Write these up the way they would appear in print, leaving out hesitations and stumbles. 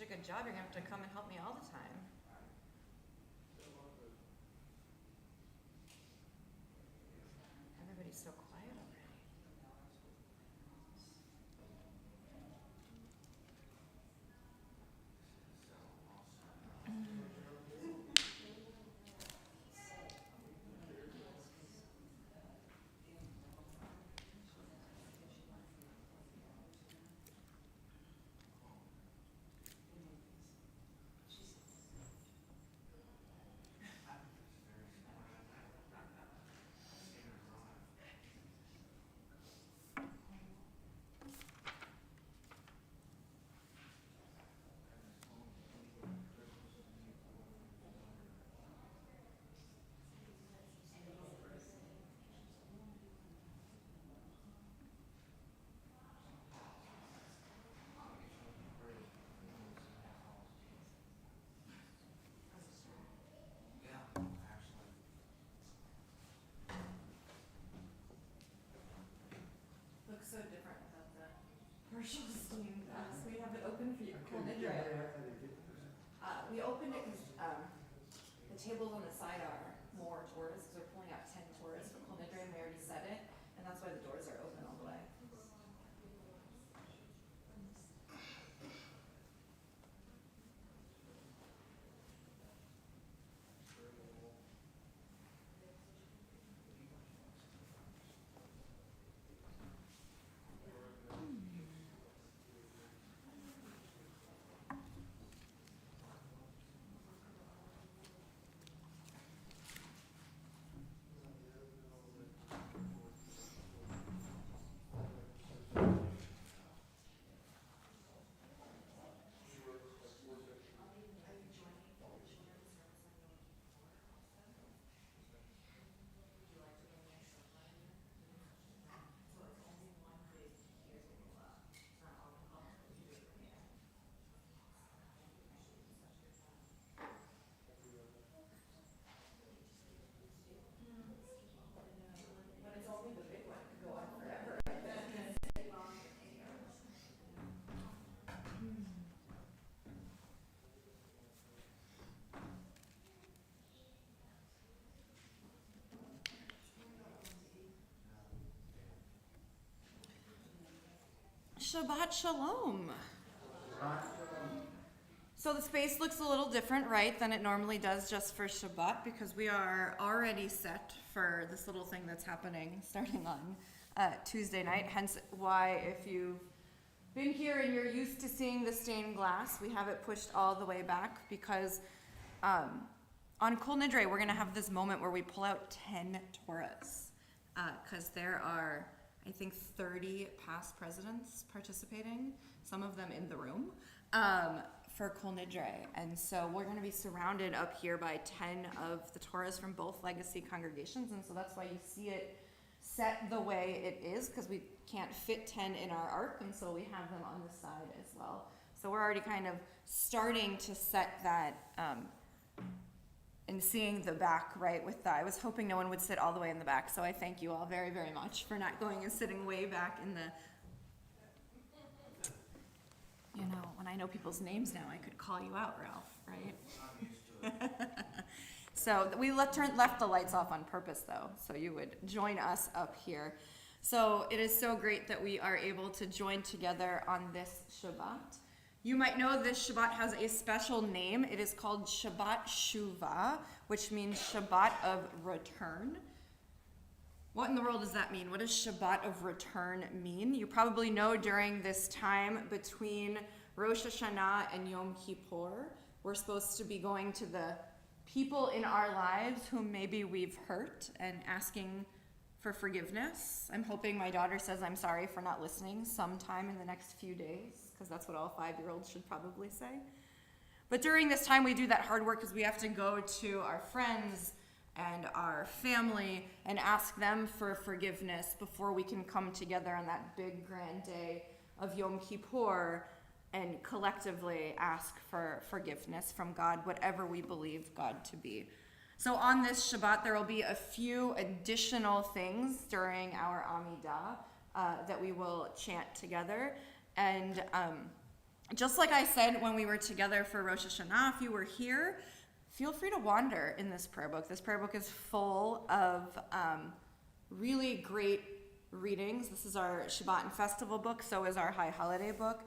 a good job. You're going to have to come and help me all the time. Everybody's so quiet already. Looks so different without the partial steam glass. We have it open for you. We opened it because the tables on the side are more Torahs because we're pulling out 10 Torahs for Kol Nidre and we already set it, and that's why the doors are open all the way. Shabbat Shalom. So the space looks a little different, right, than it normally does just for Shabbat because we are already set for this little thing that's happening starting on Tuesday night. Hence why if you've been here and you're used to seeing the stained glass, we have it pushed all the way back because on Kol Nidre we're going to have this moment where we pull out 10 Torahs because there are, I think, 30 past presidents participating, some of them in the room, for Kol Nidre. And so we're going to be surrounded up here by 10 of the Torahs from both legacy congregations. And so that's why you see it set the way it is, because we can't fit 10 in our ark, and so we have them on the side as well. So we're already kind of starting to set that and seeing the back, right, with that. I was hoping no one would sit all the way in the back, so I thank you all very, very much for not going and sitting way back in the, you know, when I know people's names now, I could call you out, Ralph, right? So we left the lights off on purpose, though, so you would join us up here. So it is so great that we are able to join together on this Shabbat. You might know this Shabbat has a special name. It is called Shabbat Shuvah, which means Shabbat of Return. What in the world does that mean? What does Shabbat of Return mean? You probably know during this time between Rosh Hashanah and Yom Kippur, we're supposed to be going to the people in our lives whom maybe we've hurt and asking for forgiveness. I'm hoping my daughter says I'm sorry for not listening sometime in the next few days, because that's what all 5-year-olds should probably say. But during this time, we do that hard work because we have to go to our friends and our family and ask them for forgiveness before we can come together on that big grand day of Yom Kippur and collectively ask for forgiveness from God, whatever we believe God to be. So on this Shabbat, there will be a few additional things during our Amidah that we will chant together. And Just like I said when we were together for Rosh Hashanah, if you were here, feel free to wander in this prayer book. This prayer book is full of really great readings. This is our Shabbat and Festival book, so is our High Holiday book.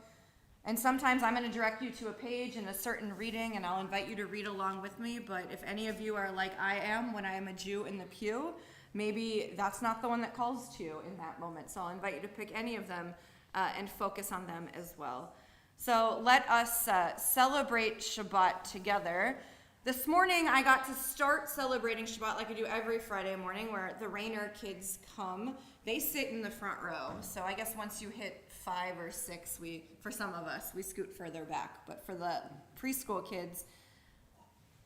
And sometimes I'm going to direct you to a page in a certain reading, and I'll invite you to read along with me. But if any of you are like I am when I am a Jew in the pew, maybe that's not the one that calls to you in that moment. So I'll invite you to pick any of them and focus on them as well. So let us celebrate Shabbat together. This morning I got to start celebrating Shabbat like I do every Friday morning, where the Rainer kids come. They sit in the front row. So I guess once you hit 5 or 6, for some of us, we scoot further back. But for the preschool kids,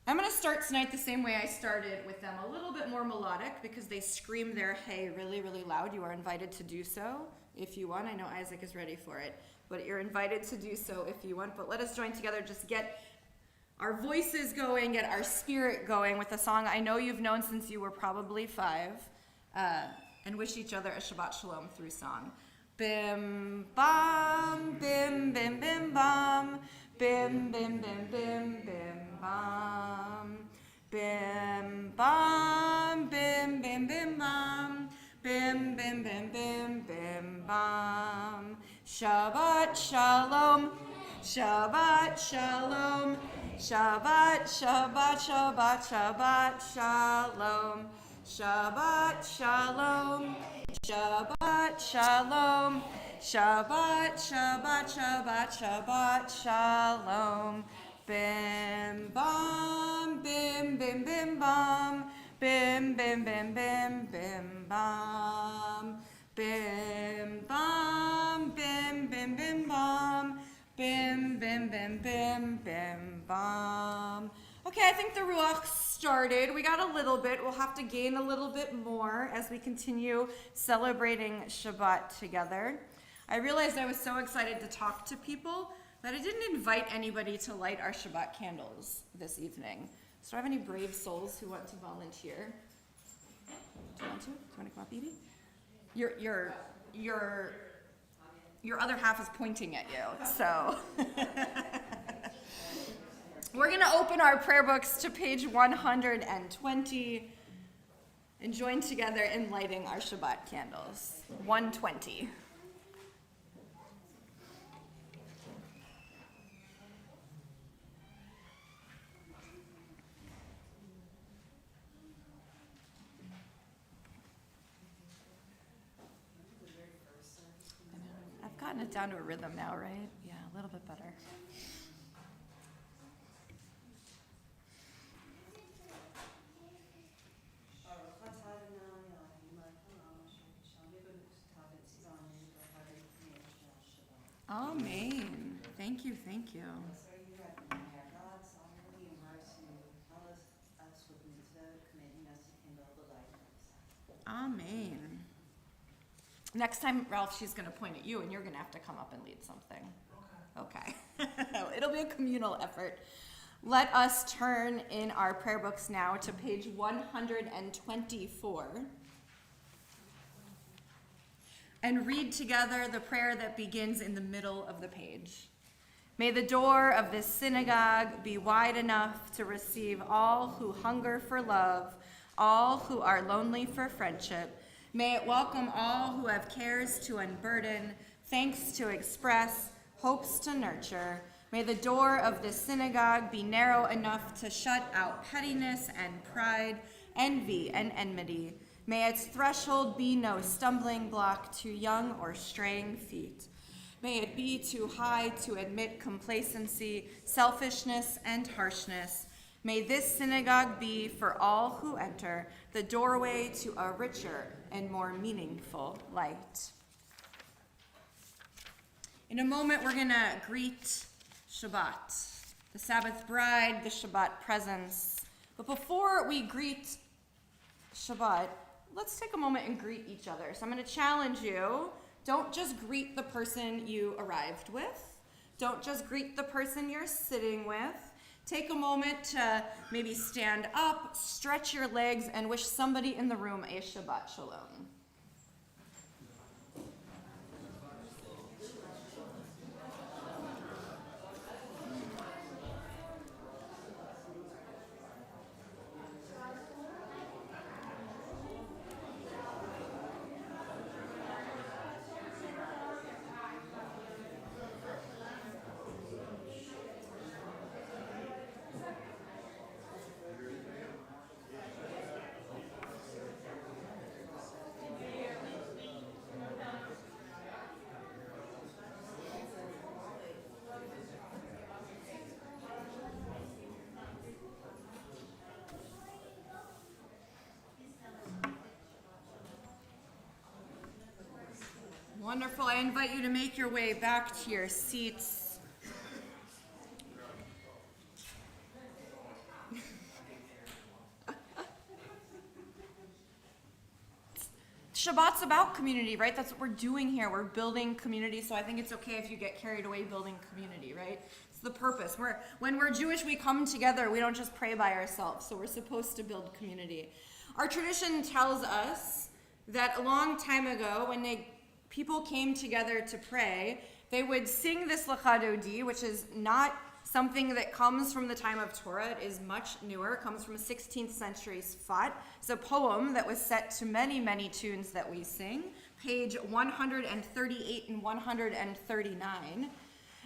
I'm going to start tonight the same way I started with them, a little bit more melodic, because they scream their hey really, really loud. You are invited to do so if you want. I know Isaac is ready for it, but you're invited to do so if you want. But let us join together, just get our voices going, get our spirit going with a song I know you've known since you were probably 5, and wish each other a Shabbat Shalom through song. Bim bam, bim bim bim bam, bim bim bim bim bim bam, bim bam, bim bim bim bam, bim bim bim bim bim bam. Shabbat Shalom, Shabbat Shalom, Shabbat Shabbat Shabbat Shabbat Shalom, Shabbat Shalom, Shabbat Shalom, Shabbat Shabbat Shabbat Shabbat Shalom. Bim bam, bim bim bim bam, bim bim bim bim bim bam, bim bam, bim bim bim bam, bim bim bim bim bim bam. Okay, I think the Ruach started. We got a little bit. We'll have to gain a little bit more as we continue celebrating Shabbat together. I realized I was so excited to talk to people that I didn't invite anybody to light our Shabbat candles this evening. So do I have any brave souls who want to volunteer? Do you want to? Do you want to come up, Edie? Your other half is pointing at you, so. We're going to open our prayer books to page 120 and join together in lighting our Shabbat candles. 120. I've gotten it down to a rhythm now, right? Yeah, a little bit better. Amen. Thank you, thank you. Amen. Next time, Ralph, she's going to point at you, and you're going to have to come up and lead something. Okay. It'll be a communal effort. Let us turn in our prayer books now to page 124 and read together the prayer that begins in the middle of the page. May the door of this synagogue be wide enough to receive all who hunger for love, all who are lonely for friendship. May it welcome all who have cares to unburden, thanks to express, hopes to nurture. May the door of this synagogue be narrow enough to shut out pettiness and pride, envy and enmity. May its threshold be no stumbling block to young or straying feet. May it be too high to admit complacency, selfishness, and harshness. May this synagogue be, for all who enter, the doorway to a richer and more meaningful light. In a moment, we're going to greet Shabbat, the Sabbath bride, the Shabbat presence. But before we greet Shabbat, let's take a moment and greet each other. So I'm going to challenge you. Don't just greet the person you arrived with. Don't just greet the person you're sitting with. Take a moment to maybe stand up, stretch your legs, and wish somebody in the room a Shabbat Shalom. Wonderful. I invite you to make your way back to your seats. Shabbat's about community, right? That's what we're doing here. We're building community, so I think it's okay if you get carried away building community, right? It's the purpose. When we're Jewish, we come together. We don't just pray by ourselves, so we're supposed to build community. Our tradition tells us that a long time ago, when people came together to pray, they would sing this Lecha Dodi, which is not something that comes from the time of Torah. It is much newer. It comes from a 16th century Sfat. It's a poem that was set to many, many tunes that we sing, page 138 and 139.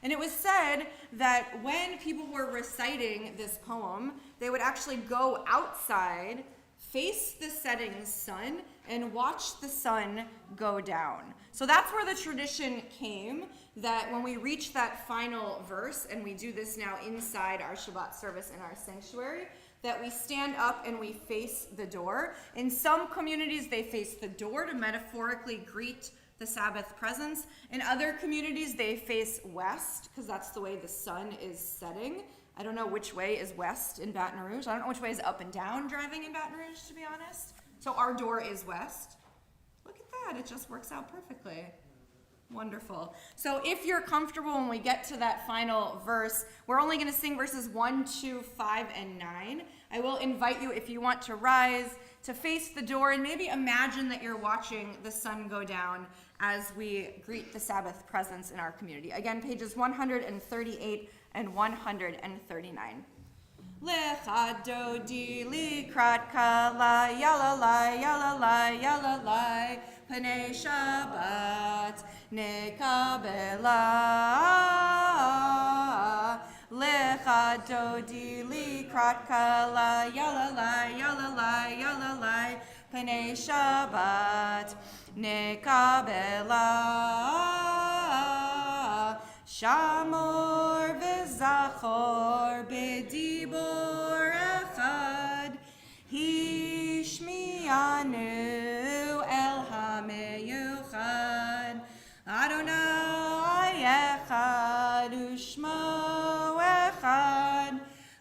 And it was said that when people were reciting this poem, they would actually go outside, face the setting sun, and watch the sun go down. So that's where the tradition came, that when we reach that final verse, and we do this now inside our Shabbat service in our sanctuary, that we stand up and we face the door. In some communities, they face the door to metaphorically greet the Sabbath presence. In other communities, they face west, because that's the way the sun is setting. I don't know which way is west in Baton Rouge. I don't know which way is up and down driving in Baton Rouge, to be honest. So our door is west. Look at that, it just works out perfectly. Wonderful. So if you're comfortable when we get to that final verse, we're only going to sing verses 1, 2, 5, and 9. I will invite you, if you want to rise, to face the door and maybe imagine that you're watching the sun go down as we greet the Sabbath presence in our community. Again, pages 138 and 139. Lecha dodi likrat kala yalalai yalalai yalalai panei Shabbat nekabela. Lecha dodi likrat kala yalalai yalalai yalalai panei Shabbat nekabela. Shamor v'zachor b'dibor echad hishmianu el hameyuchad Adonai echad u'shmo echad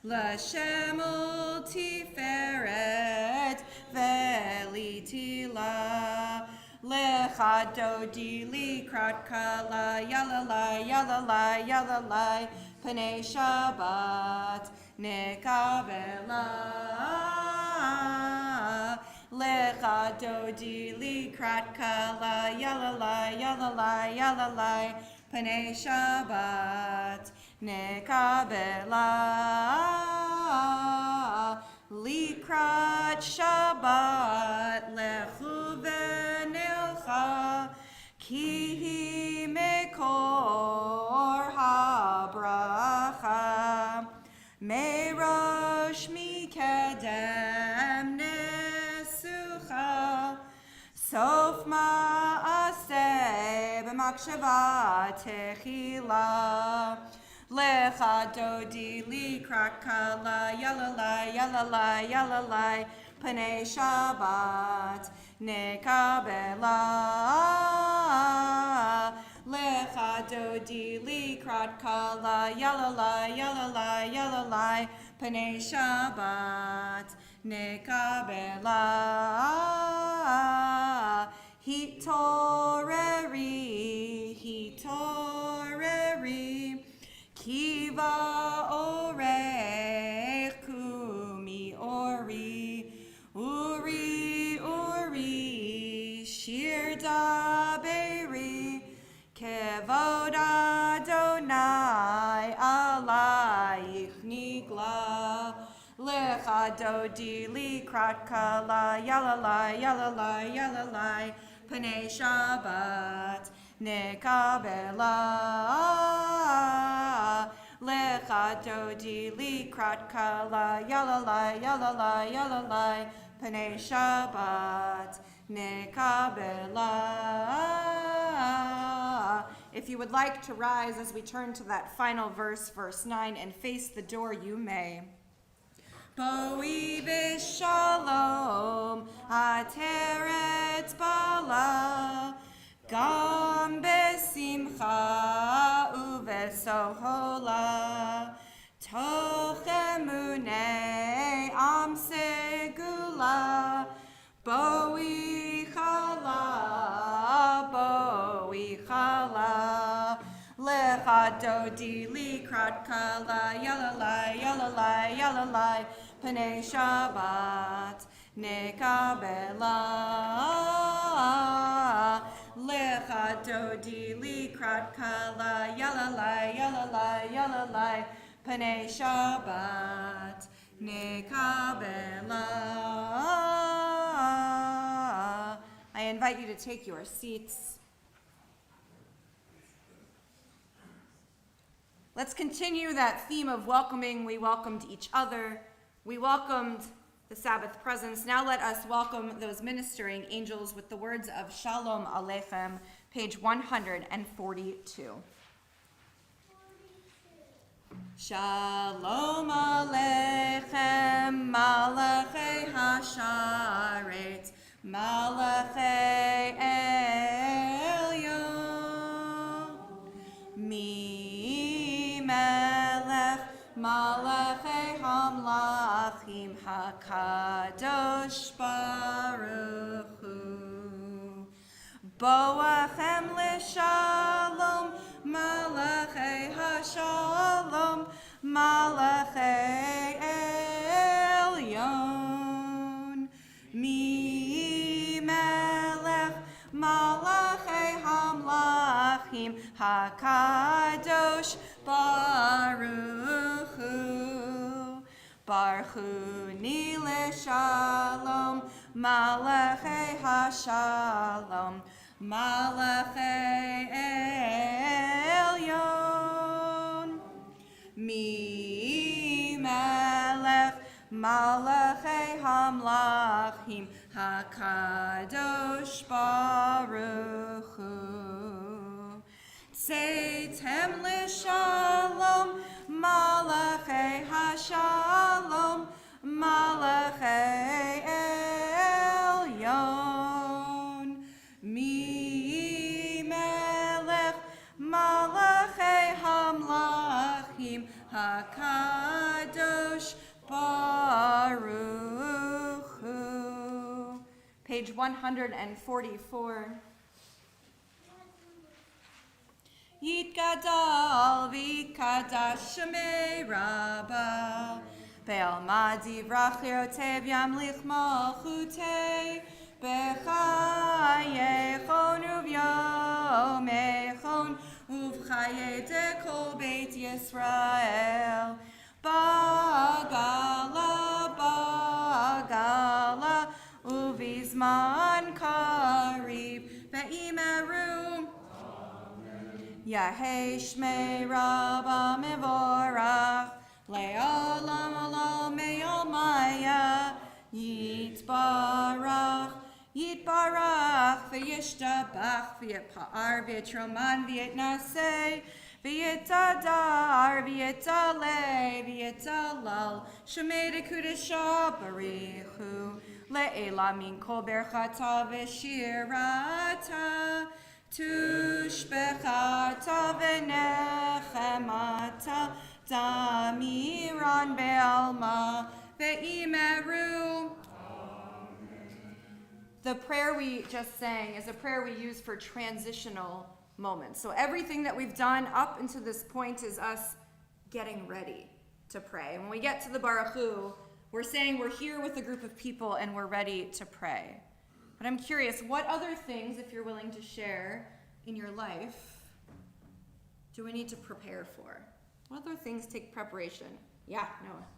l'shem ul tiferet ve'litila Lecha dodi likrat kala yalalai yalalai yalalai panei Shabbat nekabela. Lecha dodi likrat kala yalalai yalalai yalalai panei Shabbat nekabela. Likrat Shabbat lechu v'nelcha ki hi mekor habracha merosh mikedem nesucha sof ma'aseh b'makshava techila. Lecha dodi likrat kala yalalai yalalai yalalai panei Shabbat nekabela. Lecha dodi likrat kala yalalai yalalai yalalai panei Shabbat nekabela. Hitoreri Kiva orech kumi ori shir daberi kevod Adonai alayich nigla. Lecha dodi likrat kala yalalai yalalai yalalai panei Shabbat nekabela. Lecha dodi likrat kala yalalai yalalai yalalai panei Shabbat nekabela. If you would like to rise as we turn to that final verse, verse 9, and face the door, you may. Boi b'shalom ateret bala gam Ohola Toch Emunei Am Segula Boi Chala Lecha Dodi Likrat Kala Yalalai Panei Shabbat Nekabela Lecha Dodi Likrat Kala Yalalai Panei Shabbat Nekabela. I invite you to take your seats. Let's continue that theme of welcoming. We welcomed each other. We welcomed the Sabbath presence. Now let us welcome those ministering angels with the words of Shalom Aleichem, page 142. Shalom Aleichem, Malachei Hasharet, Malachei Elyon, Mi Melech, Malachei Hamlachim, HaKadosh Baruch Hu. Boachem L'Shalom, Malachei Hashalom, Malachei Elyon, Mi Melech, Malachei Hamlachim, HaKadosh Baruch Hu. Barchuni L'Shalom, Malachei Hashalom, Malachei Elyon, Mi Melech, Malachei Hamlachim, HaKadosh Baruch Hu. Tzeitem L'Shalom, Malachei Hashalom, Malachei Elyon, Mi Melech, Malachei Hamlachim, HaKadosh Baruch Hu. Page 144. Yitgadal v'kadash shemei rabba Be'alma divrach lirotev yamlich malchutei B'chayechon uvyomechon Uvchaye dekol beit Yisrael Bagala uvizman karib Be'imeru Yahei Shmei Rabba Mevorach Le'olam Olam Me'omaya Yitbarach V'yishtabach V'yitpa'ar V'yitroman V'yitnaseh V'yitadar V'yitaleh V'yitalal Shemei Dekudesha Barichu Le'ela Min Kol Berchata V'shirata Tushbechata v'nechemata damiran be'alma ve'imeru. The prayer we just sang is a prayer we use for transitional moments. So everything that we've done up until this point is us getting ready to pray. When we get to the Barahu, we're saying we're here with a group of people and we're ready to pray. But I'm curious, what other things, if you're willing to share in your life, do we need to prepare for? What other things take preparation? Yeah, Noah.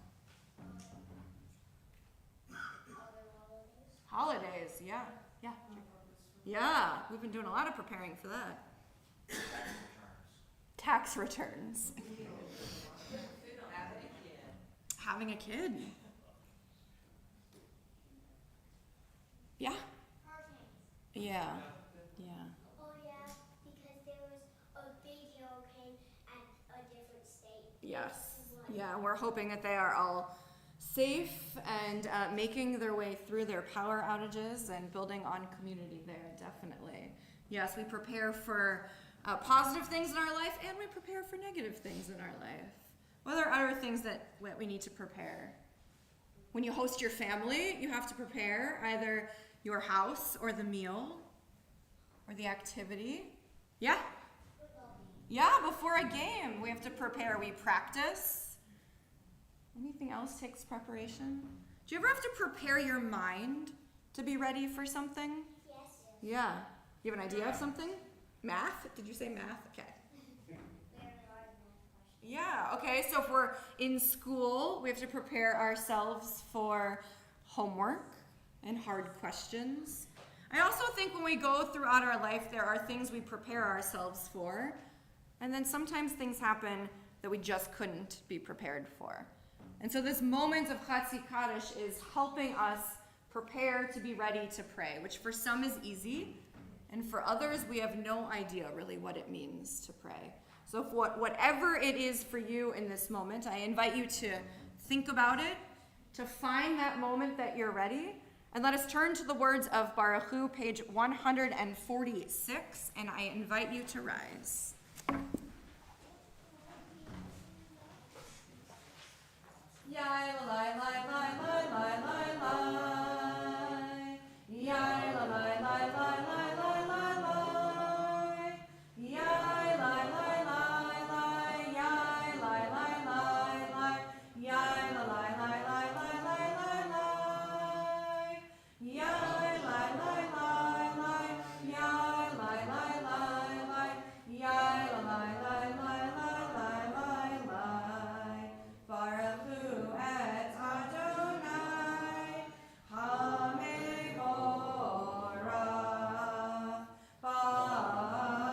Holidays, yeah. Yeah, we've been doing a lot of preparing for that. Tax returns. Having a kid. Yeah. Yeah. Oh yeah, because there was a big hurricane at a different state. Yes. Yeah, we're hoping that they are all safe and making their way through their power outages and building on community there, definitely. Yes, we prepare for positive things in our life, and we prepare for negative things in our life. What are other things that we need to prepare? When you host your family, you have to prepare either your house or the meal or the activity. Yeah? Yeah, before a game, we have to prepare. We practice. Anything else takes preparation? Do you ever have to prepare your mind to be ready for something? Yes. Yeah. You have an idea of something? Math? Did you say math? Okay. Yeah, okay, so if we're in school, we have to prepare ourselves for homework and hard questions. I also think when we go throughout our life, there are things we prepare ourselves for, and then sometimes things happen that we just couldn't be prepared for. And so this moment of Chatzi Kaddish is helping us prepare to be ready to pray, which for some is easy, and for others, we have no idea really what it means to pray. So whatever it is for you in this moment, I invite you to think about it, to find that moment that you're ready, and let us turn to the Words of Barahu, page 146, and I invite you to rise. Yai la la la la la la la. Yai la la la la la la la. Yai la la la la. Yai la la la la. Yai la la la la la la la. Yai la la la la. Yai la la la la. Yai la la la la la la. Barahu et Adonai, Hamevorach, Baruch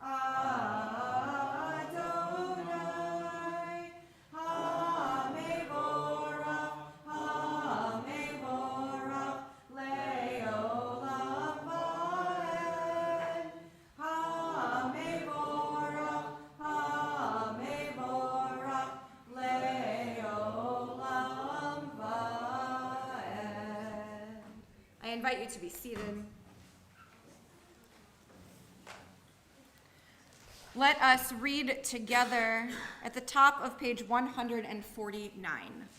Adonai, Hamevorach, Hamevorach, Leolam Vaed, Hamevorach, Hamevorach, Leolam Vaed. I invite you to be seated. Let us read together at the top of page 149.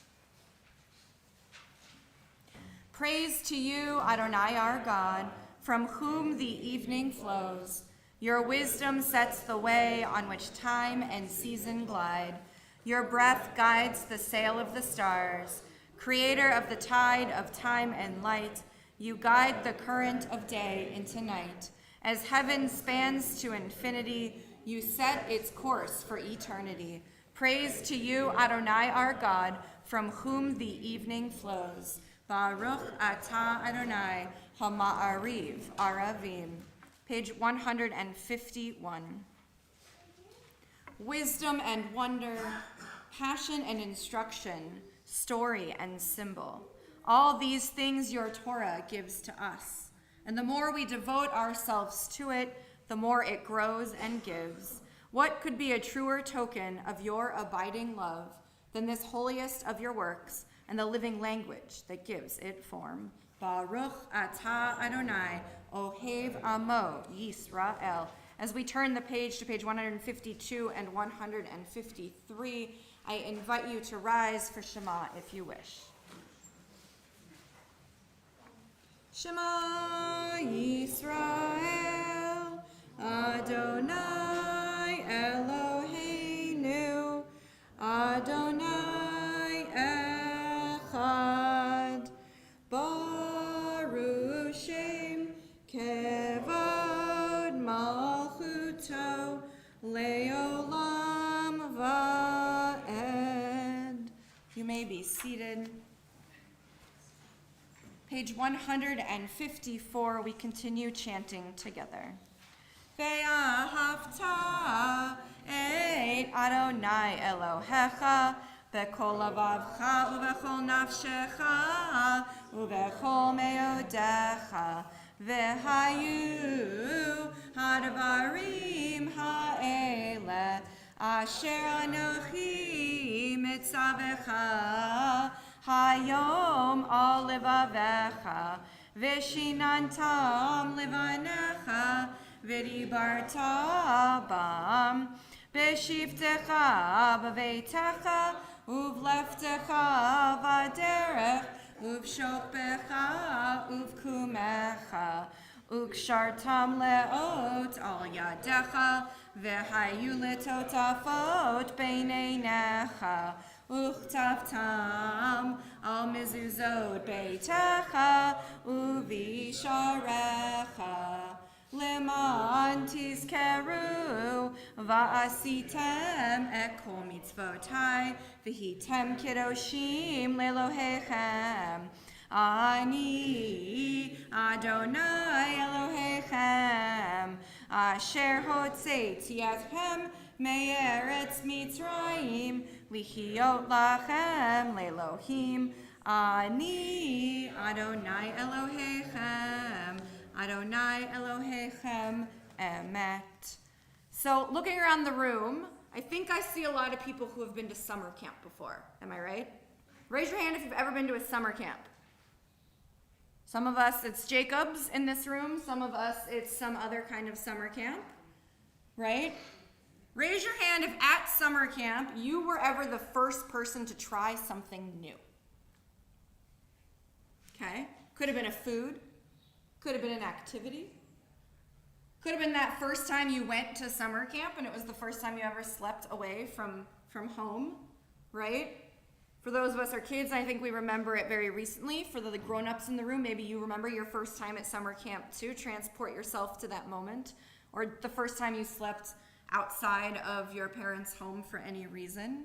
Praise to you, Adonai our God, from whom the evening flows. Your wisdom sets the way on which time and season glide. Your breath guides the sail of the stars. Creator of the tide of time and light, you guide the current of day into night. As heaven spans to infinity, you set its course for eternity. Praise to you, Adonai our God, from whom the evening flows. Baruch atah Adonai, hama'ariv aravim. Page 151. Wisdom and wonder, passion and instruction, story and symbol. All these things your Torah gives to us. And the more we devote ourselves to it, the more it grows and gives. What could be a truer token of your abiding love than this holiest of your works and the living language that gives it form? Baruch atah Adonai, Ohev Amo Yisrael. As we turn the page to page 152 and 153, I invite you to rise for Shema if you wish. Shema Yisrael, Adonai Eloheinu, Adonai Echad, Baruch Shem Kevod Malchuto Leolam Vaed. You may be seated. Page 154, we continue chanting together. Ve'ahavta et Adonai Elohecha b'kol lavavcha u'b'chol nafshecha u'b'chol meodecha ve'hayu hadvarim ha'ele asher anochi mitzavecha Hayom al levavecha Vishinantam Livanecha Vidibarta Bam Beshivtecha Bavetecha Uvleftecha Vaderech Uvshokbecha Uvkumecha Ukshartam Leot Al Yadecha Vehayu Litotafot Beineinecha Uchtavtam Al Mizuzot Beitecha Uvisharecha Leman Tizkeru Va'asitem Ekol Mitzvotai Vihitem Kiddoshim Lelohechem Ani Adonai Elohechem Asher Hotzeit Yadchem Me'eretz Mitzrayim Lihiot Lachem Lelohim Ani Adonai Elohechem Adonai Elohechem Emet. So looking around the room, I think I see a lot of people who have been to summer camp before. Am I right? Raise your hand if you've ever been to a summer camp. Some of us, it's Jacob's in this room. Some of us, it's some other kind of summer camp, right? Raise your hand if at summer camp you were ever the first person to try something new. Okay? Could have been a food. Could have been an activity. Could have been that first time you went to summer camp and it was the first time you ever slept away from home, right? For those of us who are kids, I think we remember it very recently. For the grown-ups in the room, maybe you remember your first time at summer camp too. Transport yourself to that moment. Or the first time you slept outside of your parents' home for any reason.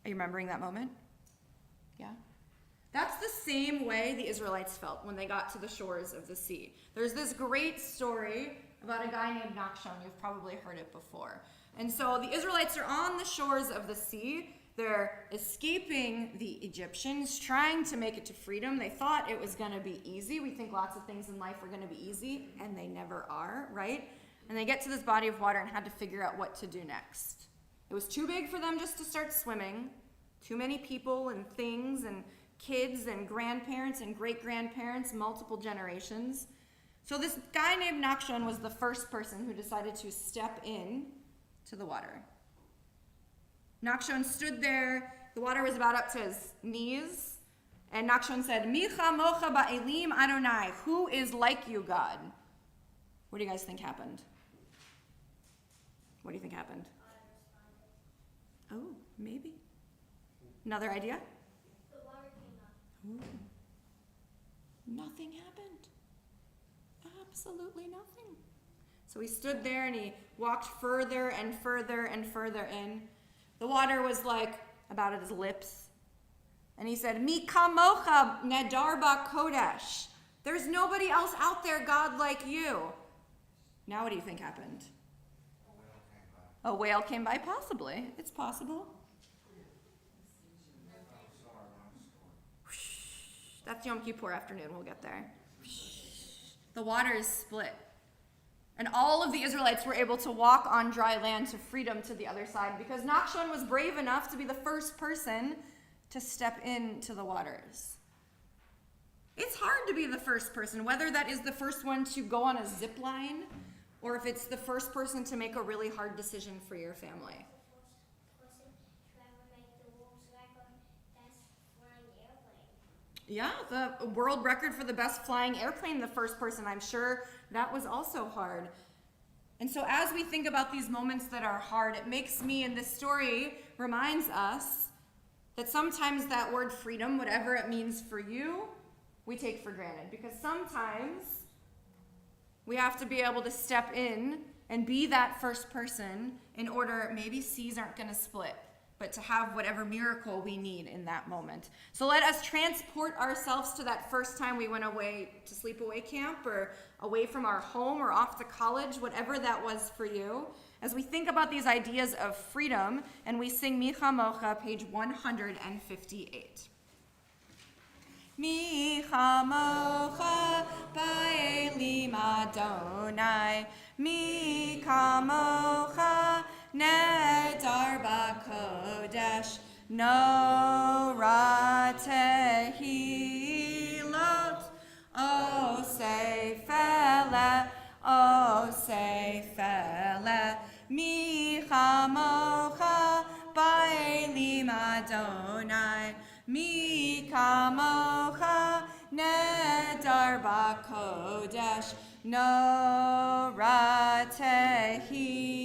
Are you remembering that moment? Yeah? That's the same way the Israelites felt when they got to the shores of the sea. There's this great story about a guy named Nachshon. You've probably heard it before. And so the Israelites are on the shores of the sea. They're escaping the Egyptians, trying to make it to freedom. They thought it was going to be easy. We think lots of things in life are going to be easy, and they never are, right? And they get to this body of water and had to figure out what to do next. It was too big for them just to start swimming. Too many people and things and kids and grandparents and great-grandparents, multiple generations. So this guy named Nachshon was the first person who decided to step in to the water. Nachshon stood there. The water was about up to his knees. And Nachshon said, Micha mocha ba'elim Adonai. Who is like you, God? What do you guys think happened? What do you think happened? Oh, maybe. Another idea? The water came up. Ooh. Nothing happened. Absolutely nothing. So he stood there and he walked further and further and further in. The water was like about at his lips. And he said, Mi kamocha nedarba kodesh. There's nobody else out there, God, like you. Now what do you think happened? A whale came by? Possibly. It's possible. That's Yom Kippur afternoon. We'll get there. The water is split. And all of the Israelites were able to walk on dry land to freedom to the other side because Nachshon was brave enough to be the first person to step into the waters. It's hard to be the first person, whether that is the first one to go on a zip line or if it's the first person to make a really hard decision for your family. Yeah, the world record for the best flying airplane, the first person, I'm sure that was also hard. And so as we think about these moments that are hard, it makes me, and this story reminds us that sometimes that word freedom, whatever it means for you, we take for granted. Because sometimes we have to be able to step in and be that first person in order, maybe seas aren't going to split, but to have whatever miracle we need in that moment. So let us transport ourselves to that first time we went away to sleepaway camp or away from our home or off to college, whatever that was for you. As we think about these ideas of freedom, and we sing Micha Mocha, page 158. Micha Mocha ba'elim Adonai, Micha Mocha Nedar ba'kodesh, no ratehi lo Mi kamocha nedar bakodesh Nora tehilot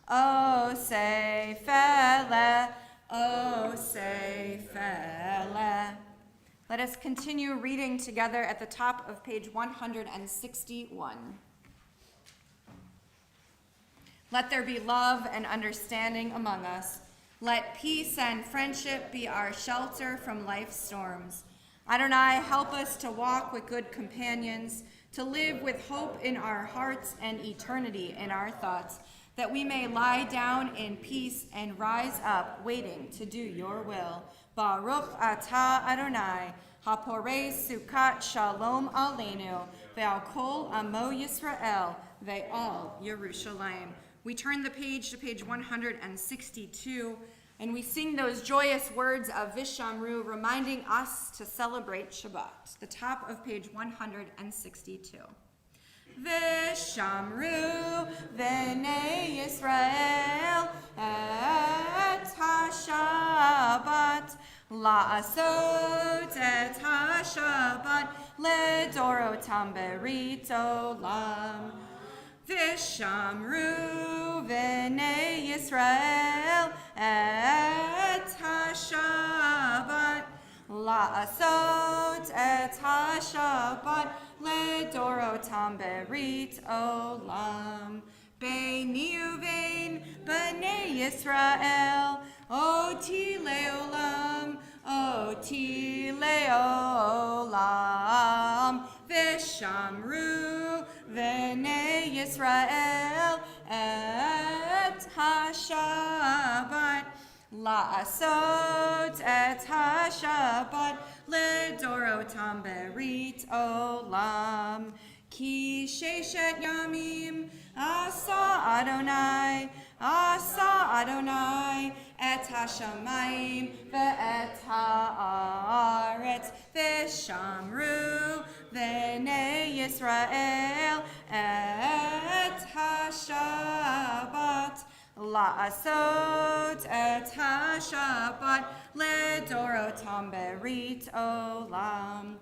O seifele O seifele. Let us continue reading together at the top of page 161. Let there be love and understanding among us. Let peace and friendship be our shelter from life's storms. Adonai, help us to walk with good companions, to live with hope in our hearts and eternity in our thoughts, that we may lie down in peace and rise up, waiting to do your will. Baruch atah Adonai, haporei sukat shalom aleinu, ve'al kol amo Yisrael, ve'al Yerushalayim. We turn the page to page 162, and we sing those joyous words of Vishamru, reminding us to celebrate Shabbat. The top of page 162. Vishamru v'nei Yisrael et ha-Shabbat, la'asot et ha-Shabbat ledorotam berit olam. Vishamru v'nei Yisrael et ha-Shabbat, la'asot et ha-Shabbat ledorotam berit olam. Beini uvein b'nei Yisrael oti leolam, oti leolam. Vishamru v'nei Yisrael et ha-Shabbat, la'asot et ha-Shabbat ledorotam berit olam. Ki sheshet yamim asa Adonai et ha-shamayim ve'et ha'aretz. Vishamru v'nei Yisrael et ha-Shabbat, la'asot et ha-Shabbat ledorotam berit olam.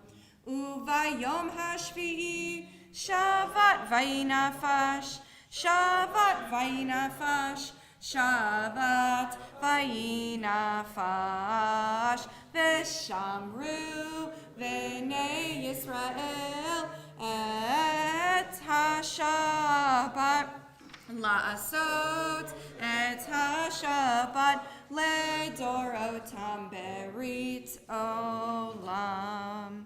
Uvayom hashvi'i Shavat vayinafash, Shavat vayinafash, Shavat vayinafash. Vishamru v'nei Yisrael et ha-Shabbat, la'asot et ha-Shabbat ledorotam berit olam.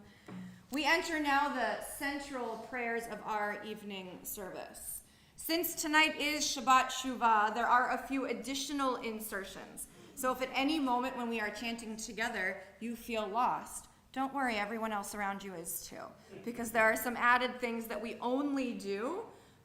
We enter now the central prayers of our evening service. Since tonight is Shabbat Shuvah, there are a few additional insertions. So if at any moment when we are chanting together, you feel lost, don't worry, everyone else around you is too. Because there are some added things that we only do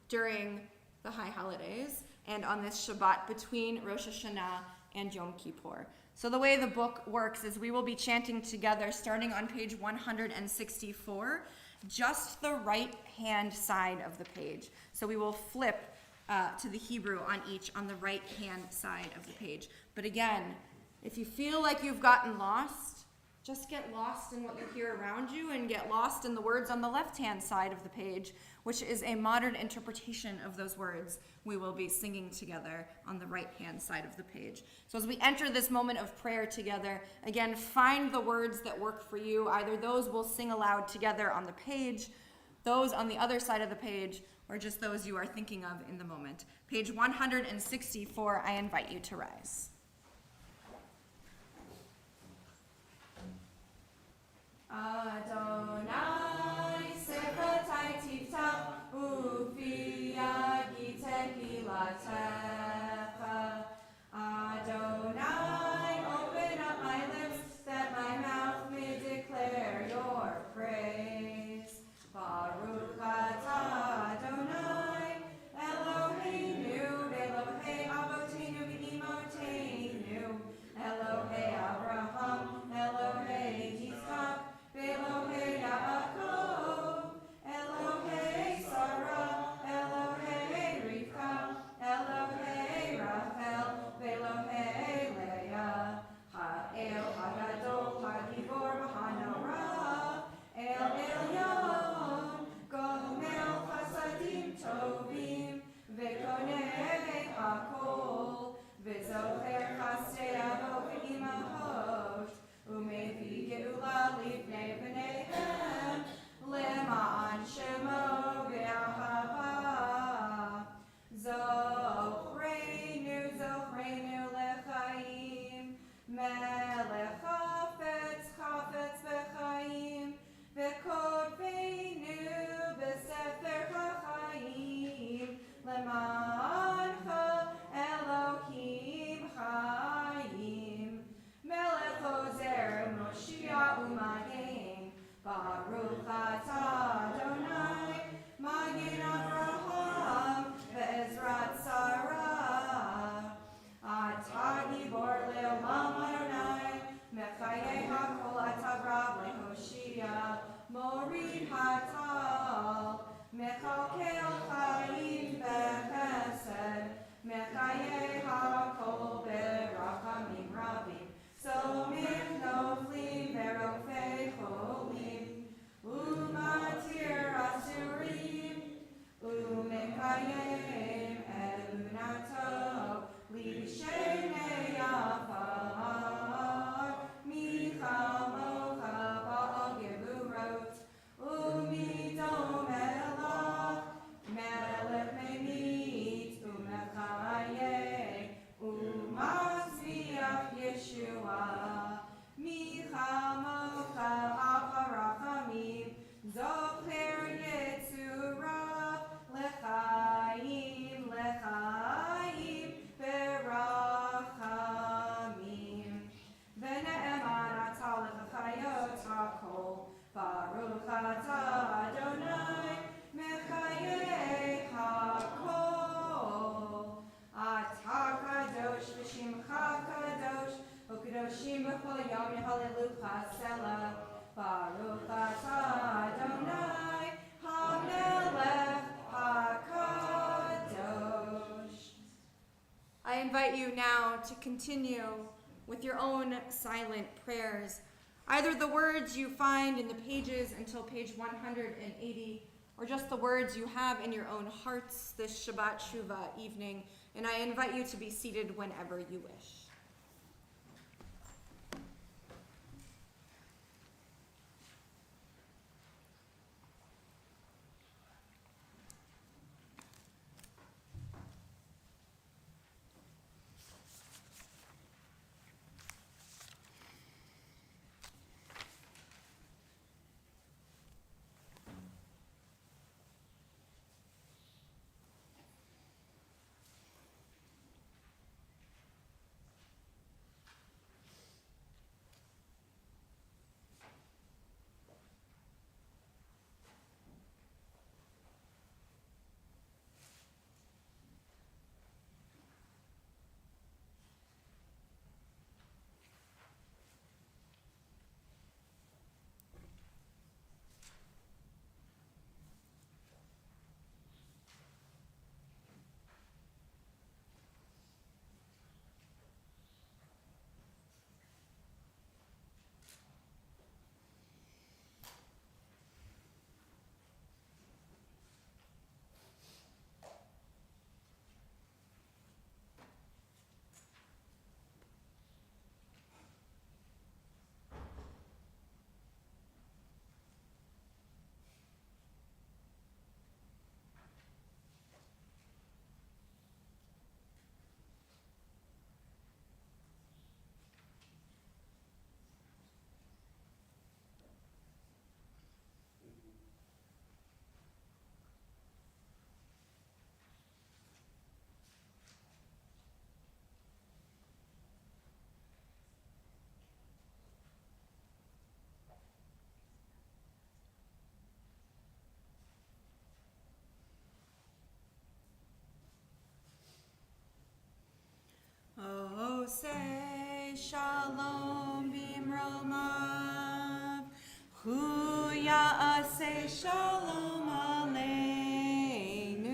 during the high holidays and on this Shabbat between Rosh Hashanah and Yom Kippur. So the way the book works is we will be chanting together starting on page 164, just the right hand side of the page. So we will flip to the Hebrew on the right hand side of the page. But again, if you feel like you've gotten lost, just get lost in what you hear around you and get lost in the words on the left hand side of the page, which is a modern interpretation of those words we will be singing together on the right hand side of the page. So as we enter this moment of prayer together, again, find the words that work for you. Either those we'll sing aloud together on the page, those on the other side of the page, or just those you are thinking of in the moment. Page 164, I invite you to rise. Adonai sechatai tiftach ufi yagite hilatecha. Adonai, open up my lips that my mouth may declare your praise. Baruch atah Adonai Eloheinu Elohei Avotenu v'Imoteinu Kodeshi b'chol yom hallelujah Selah. Baruch atah Adonai HaMelech HaKadosh. I invite you now to continue with your own silent prayers, either the words you find in the pages until page 180, or just the words you have in your own hearts this Shabbat Shuvah evening, and I invite you to be seated whenever you wish. Oh, say shalom bimromav, hu ya'aseh shalom aleinu,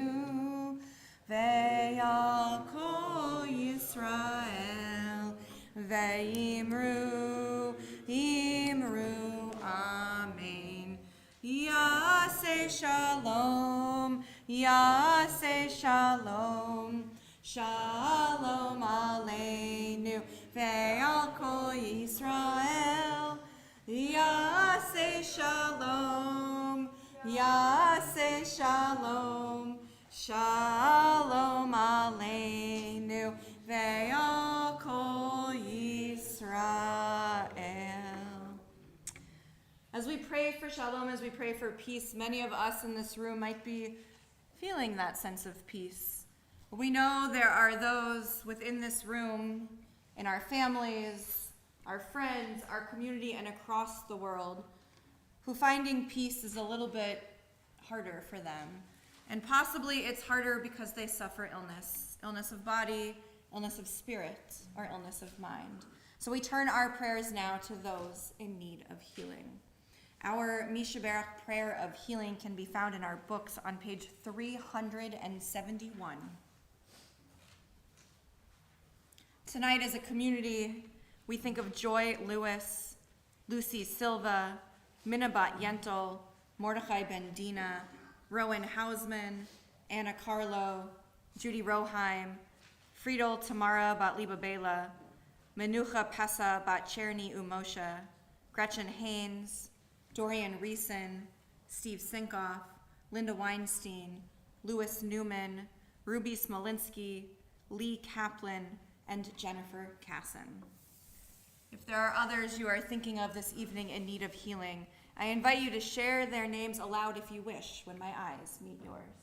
ve'al kol Yisrael, ve'imru, imru, amen. Ya'aseh shalom, ya'aseh shalom. Shalom aleinu ve'al kol Yisrael. Yaseh shalom, yaseh shalom. Shalom aleinu ve'al kol Yisrael. As we pray for shalom, as we pray for peace, many of us in this room might be feeling that sense of peace. We know there are those within this room, in our families, our friends, our community, and across the world, who finding peace is a little bit harder for them. And possibly it's harder because they suffer illness of body, illness of spirit, or illness of mind. So we turn our prayers now to those in need of healing. Our Mishaberach prayer of healing can be found in our books on page 371. Tonight as a community, we think of Joy Lewis, Lucy Silva, Minabat Yentl, Mordechai Ben Dina, Rowan Hausman, Anna Carlo, Judy Roheim, Friedel Tamara Bat Liba Bela, Menucha Pesa Bat Cherny Umosha, Gretchen Haynes, Dorian Reeson, Steve Sinkoff, Linda Weinstein, Louis Newman, Ruby Smolinski, Lee Kaplan, and Jennifer Casson. If there are others you are thinking of this evening in need of healing, I invite you to share their names aloud if you wish when my eyes meet yours.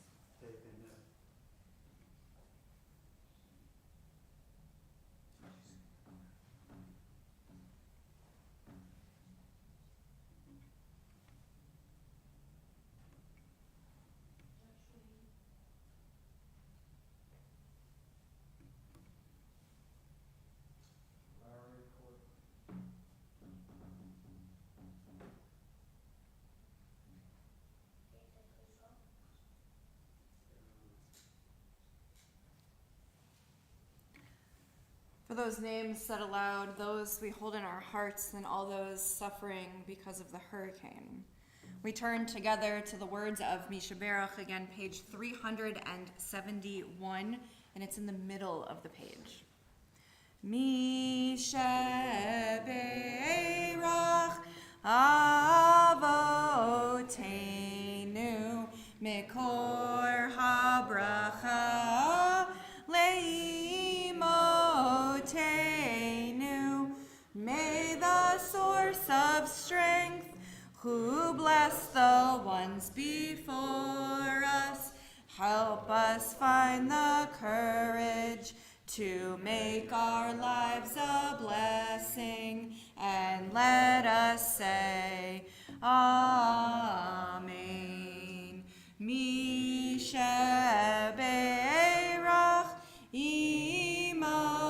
For those names said aloud, those we hold in our hearts, and all those suffering because of the hurricane. We turn together to the words of Mishaberach, again, page 371, and it's in the middle of the page. Mishaberach Avotenu Mikor habracha leimotenu. May the source of strength, who bless the ones before us, help us find the courage to make our lives a blessing, and let us say, Amen. Mishaberach imotenu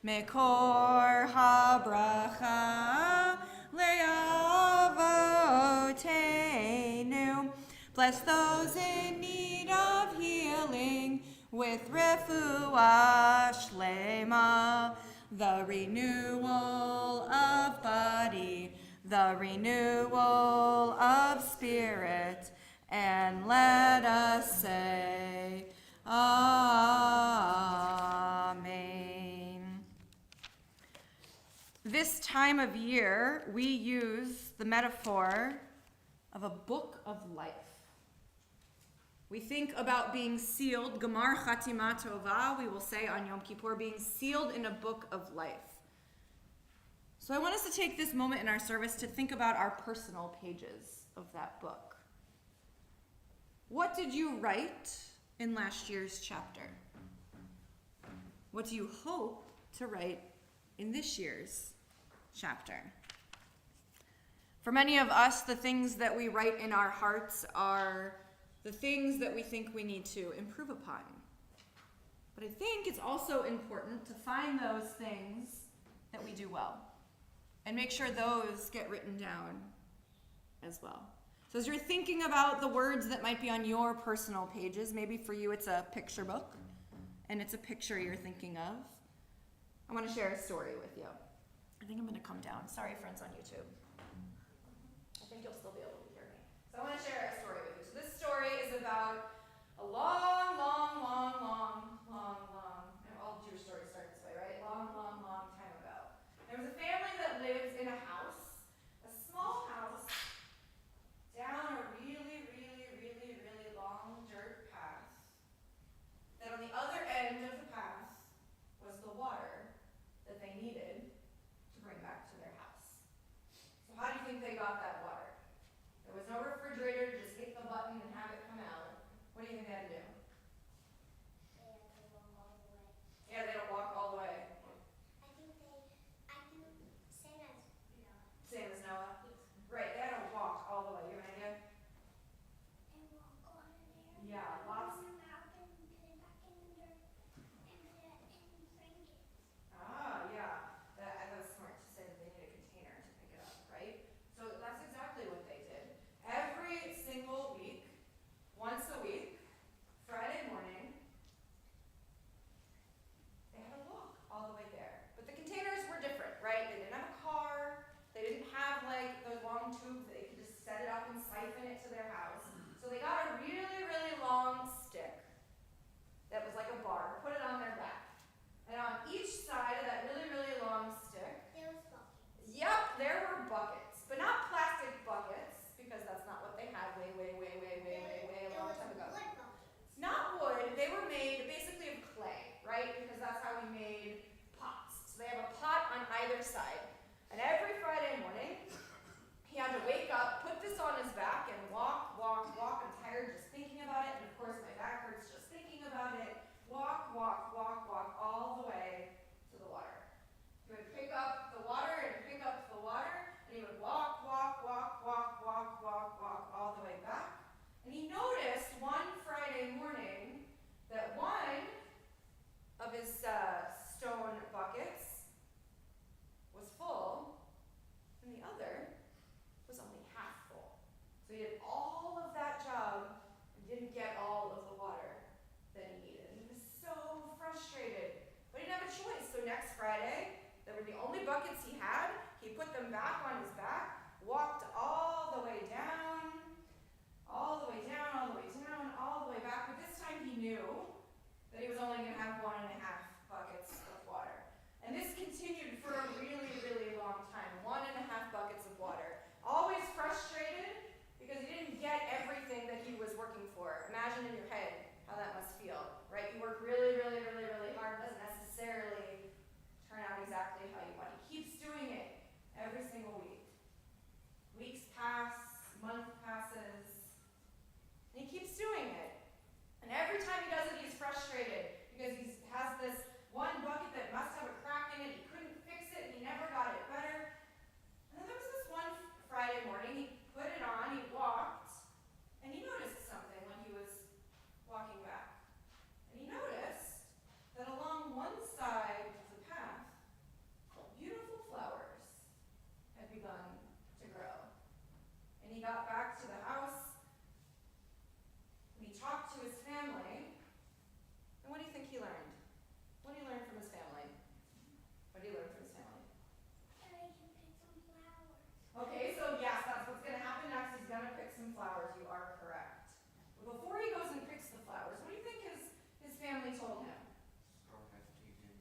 mekor habracha leavotenu. Bless those in need of healing with refuah shlema, the renewal of body, the renewal of spirit, and let us say, Amen. This time of year, we use the metaphor of a book of life. We think about being sealed, Gemar Chatima Tova, we will say on Yom Kippur, being sealed in a book of life. So I want us to take this moment in our service to think about our personal pages of that book. What did you write in last year's chapter? What do you hope to write in this year's chapter? For many of us, the things that we write in our hearts are the things that we think we need to improve upon. But I think it's also important to find those things that we do well and make sure those get written down as well. So as you're thinking about the words that might be on your personal pages, maybe for you it's a picture book and it's a picture you're thinking of, I want to share a story with you. I think I'm going to come down. Sorry, friends on YouTube. I think you'll still be able to hear me. So I want to share a story with you. So this story is about a long, and all Jewish stories start this way, right? Long time ago. There was a family that lived in a house, a small house, down a really long dirt path, that on the other end of the path was the water that they needed to bring back to their house. So how do you think they got that water? There was no refrigerator to just hit the button and have it come out. What do you think they had to do? They had to walk all the way. Yeah, they don't walk all the way. Same as Noah? Right, they had to walk all the way. You have an idea? They walk on in there. Yeah, lots. Open their mouth and put it back in the dirt and bring it. Ah, yeah. That was smart to say that they need a container to pick it up, right? So that's exactly what they did. Every single week, once a week, Friday morning, they had to walk all the way there. But the containers were different, right? They didn't have a car. They didn't have like those long tubes that they could just set it up and siphon it to their house. So they got a really long stick that was like a bar, put it on their back. And on each side of that really long stick, There was buckets. yep, there were buckets. But not plastic buckets, because that's not what they had way a long time ago. Wood buckets. Not wood, they were made basically of clay, right? Because that's how we made pots. So they have a pot on either side. And every Friday morning, he had to wake up, put this on his back, and walk. I'm tired just thinking about it, and of course my back hurts just thinking about it. Walk all the way to the water. He would pick up the water, and he would walk all the way back. And he noticed one Friday morning that one of his stone buckets was full, buckets he had, he put them back on his back, walked all the way down, all the way down, all the way down, all the way back. But this time he knew that he was only going to have 1.5 buckets of water. And this continued for a really, really long time. 1.5 buckets of water. Always frustrated because he didn't get everything that he was working for. Imagine in your head how that must feel, right? You work really, really, really, really hard. It doesn't necessarily turn out exactly how you want. He keeps doing it every single week. Weeks pass, month passes, and he keeps doing it. And every time he does it, he's frustrated because he has this one bucket that must have a crack in it. He couldn't fix it, and he never got it better. And then there was this one Friday morning, he put it on, he walked, and he noticed something when he was walking back. And he noticed that along one side of the path, beautiful flowers had begun to grow. And he got back to the house, and he talked to his family, and what do you think he learned? What did he learn from his family? What did he learn from his family? That I can pick some flowers. Okay, so yes, that's what's going to happen next. He's going to pick some flowers. You are correct. But before he goes and picks the flowers, what do you think his family told him? Start FTD.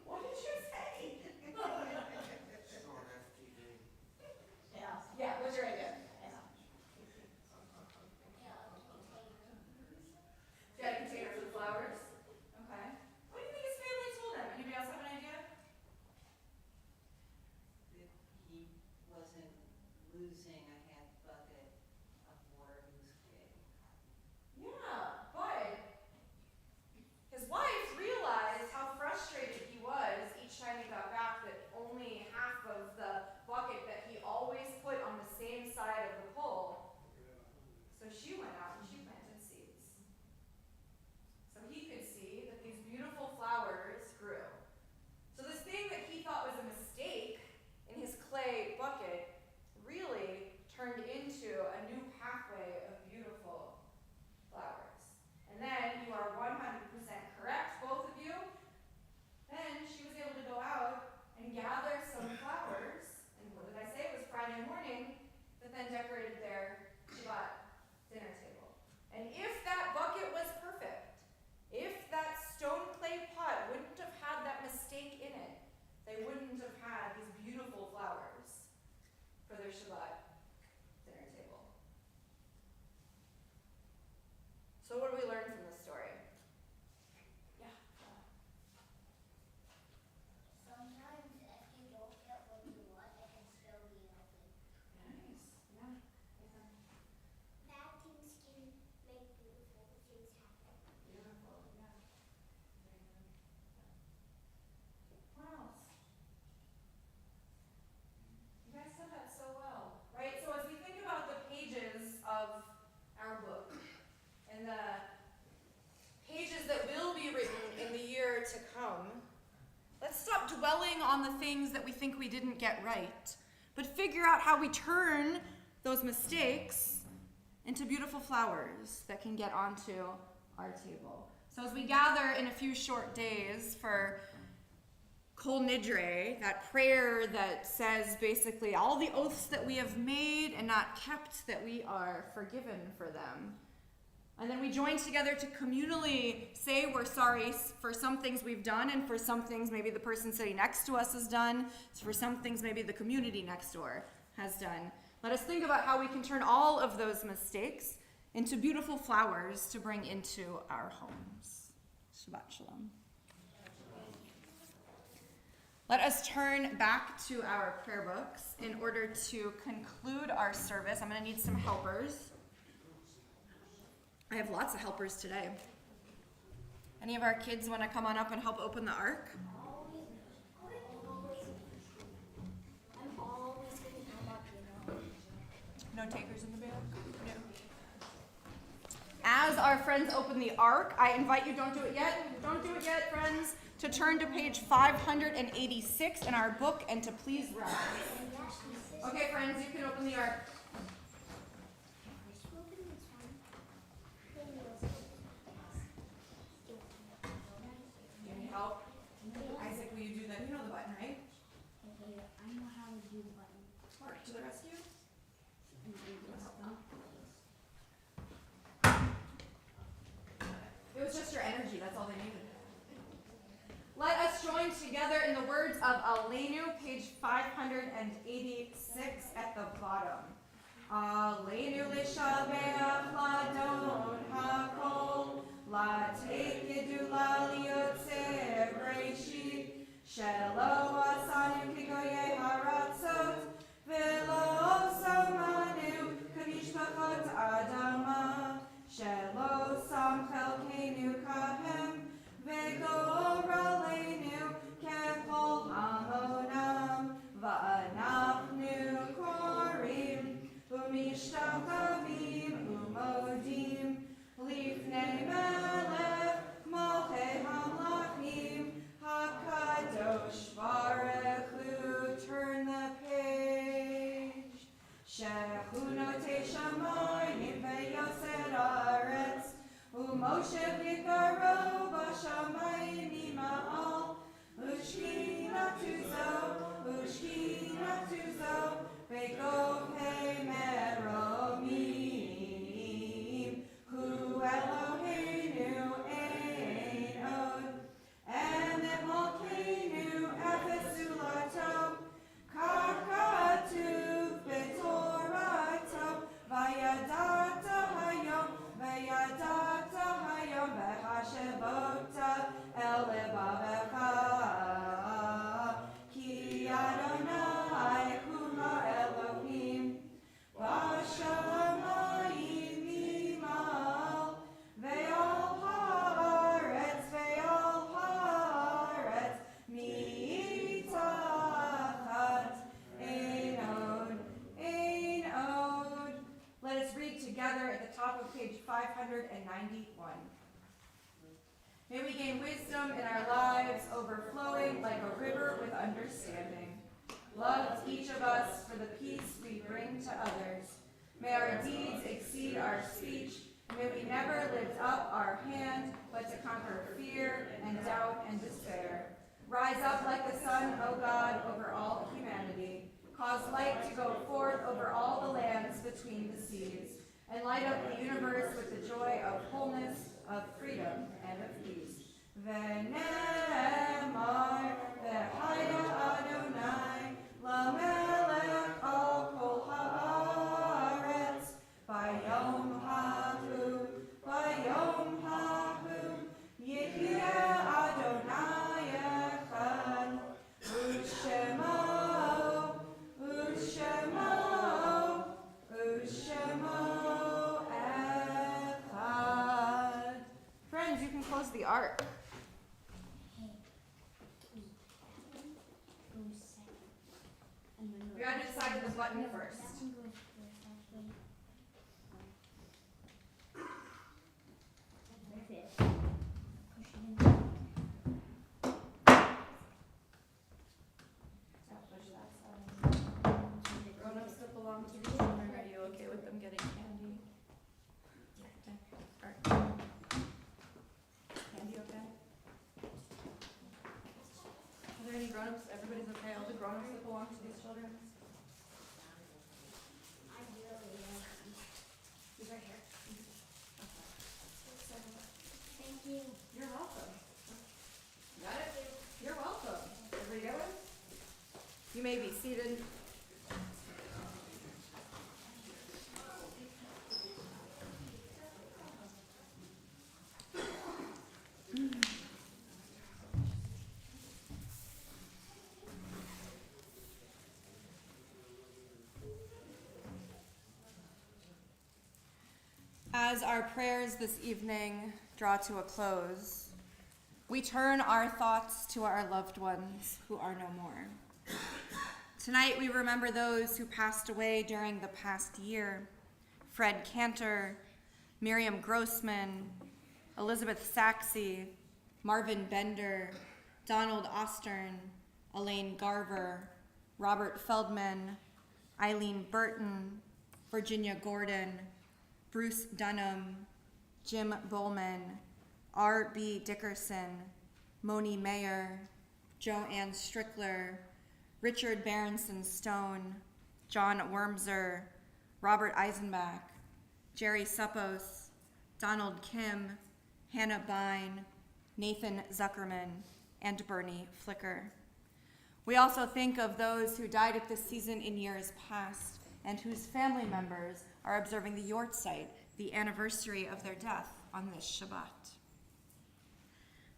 What did you say? Start FTD. Yeah, what's your idea? Yeah, a container for the flowers. Okay. What do you think his family told him? Anybody else have an idea? That he wasn't losing a half bucket of water he was getting. Yeah, but his wife realized how frustrated he was each time he got back that only half of the bucket that he always put on the same side of the pole. So she went out and she planted seeds. So he could see that these beautiful flowers grew. So this thing that he thought was a mistake in his clay bucket really turned into a new pathway of beautiful flowers. And then you are 100% correct, both of you. Then she was able to go out and gather some flowers. And what did I say? It was Friday morning that then decorated their Shabbat dinner table. And if that bucket was perfect, if that stone clay pot wouldn't have had that mistake in it, they wouldn't have had these beautiful flowers for their Shabbat dinner table. So what do we learn from this story? Yeah. Sometimes if you don't get what you want, it can still be healthy. Nice. Yeah. Bad things can make beautiful things happen. Beautiful. Yeah. Very good. What else? You guys said that so well, right? So as we think about the pages of our book and the pages that will be written in the year to come, let's stop dwelling on the things that we think we didn't get right, but figure out how we turn those mistakes into beautiful flowers that can get onto our table. So as we gather in a few short days for Kol Nidre, that prayer that says basically all the oaths that we have made and not kept, that we are forgiven for them. And then we join together to communally say we're sorry for some things we've done, and for some things maybe the person sitting next to us has done, for some things maybe the community next door has done. Let us think about how we can turn all of those mistakes into beautiful flowers to bring into our homes. Shabbat Shalom. Let us turn back to our prayer books in order to conclude our service. I'm going to need some helpers. I have lots of helpers today. Any of our kids want to come on up and help open the ark? I'm always going to come up, you know. No takers in the bag? No. As our friends open the ark, I invite you, don't do it yet, friends, to turn to page 586 in our book and to please rise. Okay, friends, you can open the ark. You need help? Isaac, will you do that? You know the button, right? of Aleinu, page 586 at the bottom. Aleinu l'shabeach ladon hakol, latekedu laliotze breshit, shelo asanu kigoye haratzot, velo somanu kamishpachot adama, shelo sam chelkenu kahem, vegoraleinu kepol hamonam, va'anachnu korim, umishtachavim umodim, lifnei melech malchei hamlachim, hakadosh baruch hu. Turn the page. Shechunotei shamayim ve'yoser haaretz, u'Moshe v'ikaro b'shamayim ima'al, u'shkinatu zo, v'gofei meromim, hu Eloheinu ein od, emet malkeinu efes ulato, kakatuv b'torato, v'yadata hayom v'hashevota el levavecha, ki Adonai hu ha'Elohim, v'shamayim imal, ve'al haaretz mitachat ein od. Let us read together at the top of page 591. May we gain wisdom in our lives, overflowing like a river with understanding. Love each of us for the peace we bring to others. May our deeds exceed our speech. May we never lift up our hand, but to conquer fear and doubt and despair. Rise up like the sun, O God, over all humanity. Cause light to go forth over all the lands between the seas, and light up the universe with the joy of wholeness, of freedom, and of peace. V'nemar v'haya Adonai lamelech al kol haaretz bayom hahu yehyeh Adonai echad u'shemo echad. Friends, you can close the ark. We gotta decide the button first. Grown-ups that belong to the children, are you okay with them getting candy? Okay. All right. Candy okay? Are there any grown-ups? Everybody's okay? All the grown-ups that belong to these children? He's right here. Thank you. You're welcome. Got it? You're welcome. Everybody going? You may be seated. As our prayers this evening draw to a close, we turn our thoughts to our loved ones who are no more. Tonight we remember those who passed away during the past year: Fred Cantor, Miriam Grossman, Elizabeth Saxey, Marvin Bender, Donald Ostern, Elaine Garver, Robert Feldman, Eileen Burton, Virginia Gordon, Bruce Dunham, Jim Bowman, R.B. Dickerson, Moni Mayer, Joanne Strickler, Richard Berenson Stone, John Wormser, Robert Eisenbach, Jerry Suppos, Donald Kim, Hannah Bine, Nathan Zuckerman, and Bernie Flicker. We also think of those who died at this season in years past and whose family members are observing the Yortzeit, the anniversary of their death on this Shabbat.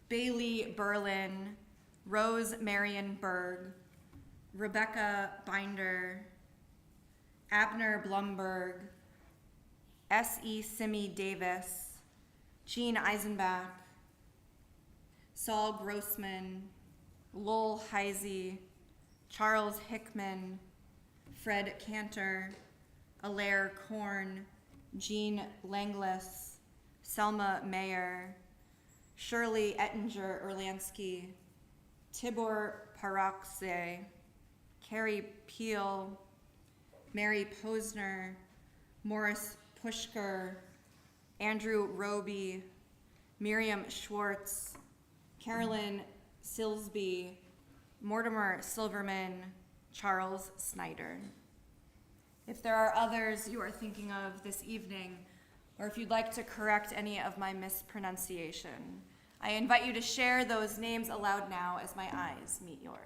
Bailey Berlin, Rose Marion Berg, Rebecca Binder, Abner Blumberg, S.E. Simi Davis, Jean Eisenbach, Saul Grossman, Lowell Heisey, Charles Hickman, Fred Cantor, Alaire Korn, Jean Langless, Selma Mayer, Shirley Ettinger Erlansky, Tibor Parakse, Carrie Peel, Mary Posner, Morris Pushker, Andrew Roby, Miriam Schwartz, Carolyn Silsby, Mortimer Silverman, Charles Snyder. If there are others you are thinking of this evening, or if you'd like to correct any of my mispronunciation, I invite you to share those names aloud now as my eyes meet yours.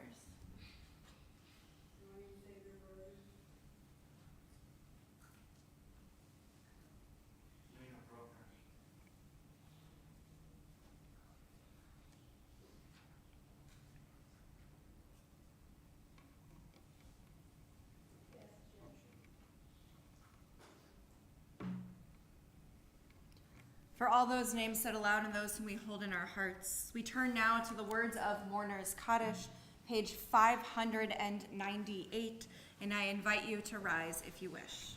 Lena Bruckner. For all those names said aloud and those whom we hold in our hearts, we turn now to the Words of Mourner's Kaddish, page 598, and I invite you to rise if you wish.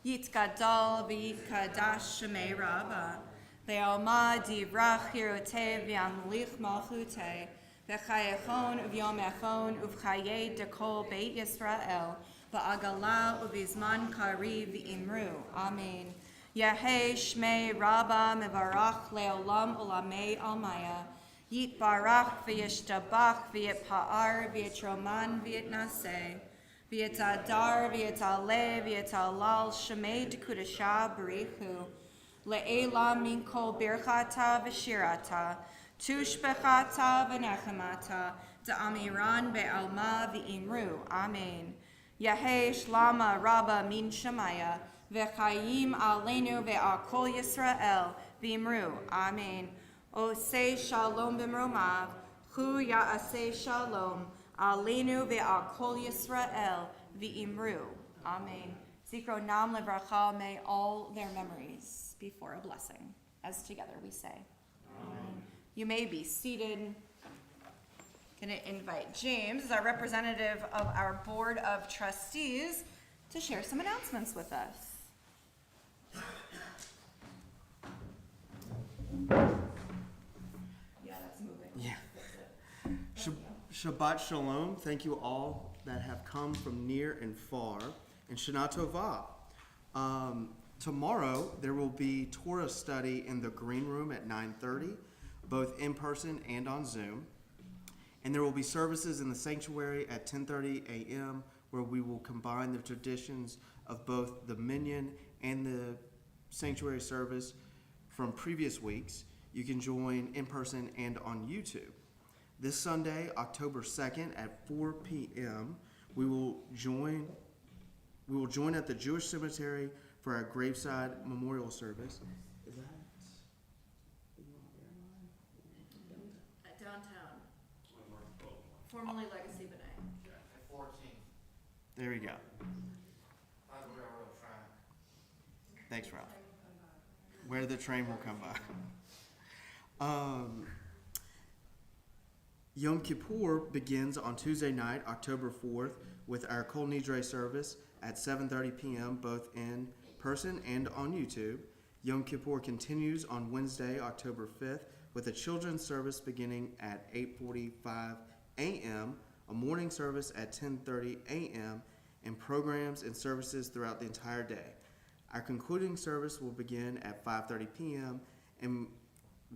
Yitgadal v'yitkadash shemei Rabba, ve'oma divrach hiroteh v'yamlich malchuteh, v'chayechon v'yom echon uv'chayei dekol beit Yisrael, v'agala uv'izman kari v'imru. Amen. Yahei shmei Rabba mevarach le'olam olamei almaya, yitbarach v'yishtabach v'yitpa'ar v'yitroman v'yitnaseh, v'yitadar v'yitaleh v'yitalal shemei dekudasha barichu, le'ela min kol birchata v'shirata, tushbechata v'nechemata, da'amiran be'alma v'imru. Amen. Yahei shlama rabba min shemaya, v'chayim aleinu ve'al kol Yisrael v'imru. Amen. Osei shalom b'mromav, hu ya'aseh shalom, aleinu ve'al kol Yisrael v'imru. Amen. Zikro nam levracha, may all their memories be for a blessing. As together we say, Amen. You may be seated. Going to invite James, as our representative of our Board of Trustees, to share some announcements with us. Yeah, that's moving. Yeah. Shabbat Shalom. Thank you all that have come from near and far. And Shana Tova. Tomorrow, there will be Torah study in the green room at 9:30, both in person and on Zoom. And there will be services in the sanctuary at 10:30 a.m., where we will combine the traditions of both the minyan and the sanctuary service from previous weeks. You can join in person and on YouTube. This Sunday, October 2nd at 4 p.m., we will join at the Jewish Cemetery for our Graveside memorial service. Is that? At downtown, formerly Legacy Benay. At 14. There we go. By the railroad track. Thanks, Ralph. Where the train will come by. Yom Kippur begins on Tuesday night, October 4th, with our Kol Nidre service at 7:30 p.m., both in person and on YouTube. Yom Kippur continues on Wednesday, October 5th, with a children's service beginning at 8:45 a.m., a morning service at 10:30 a.m., and programs and services throughout the entire day. Our concluding service will begin at 5:30 p.m., and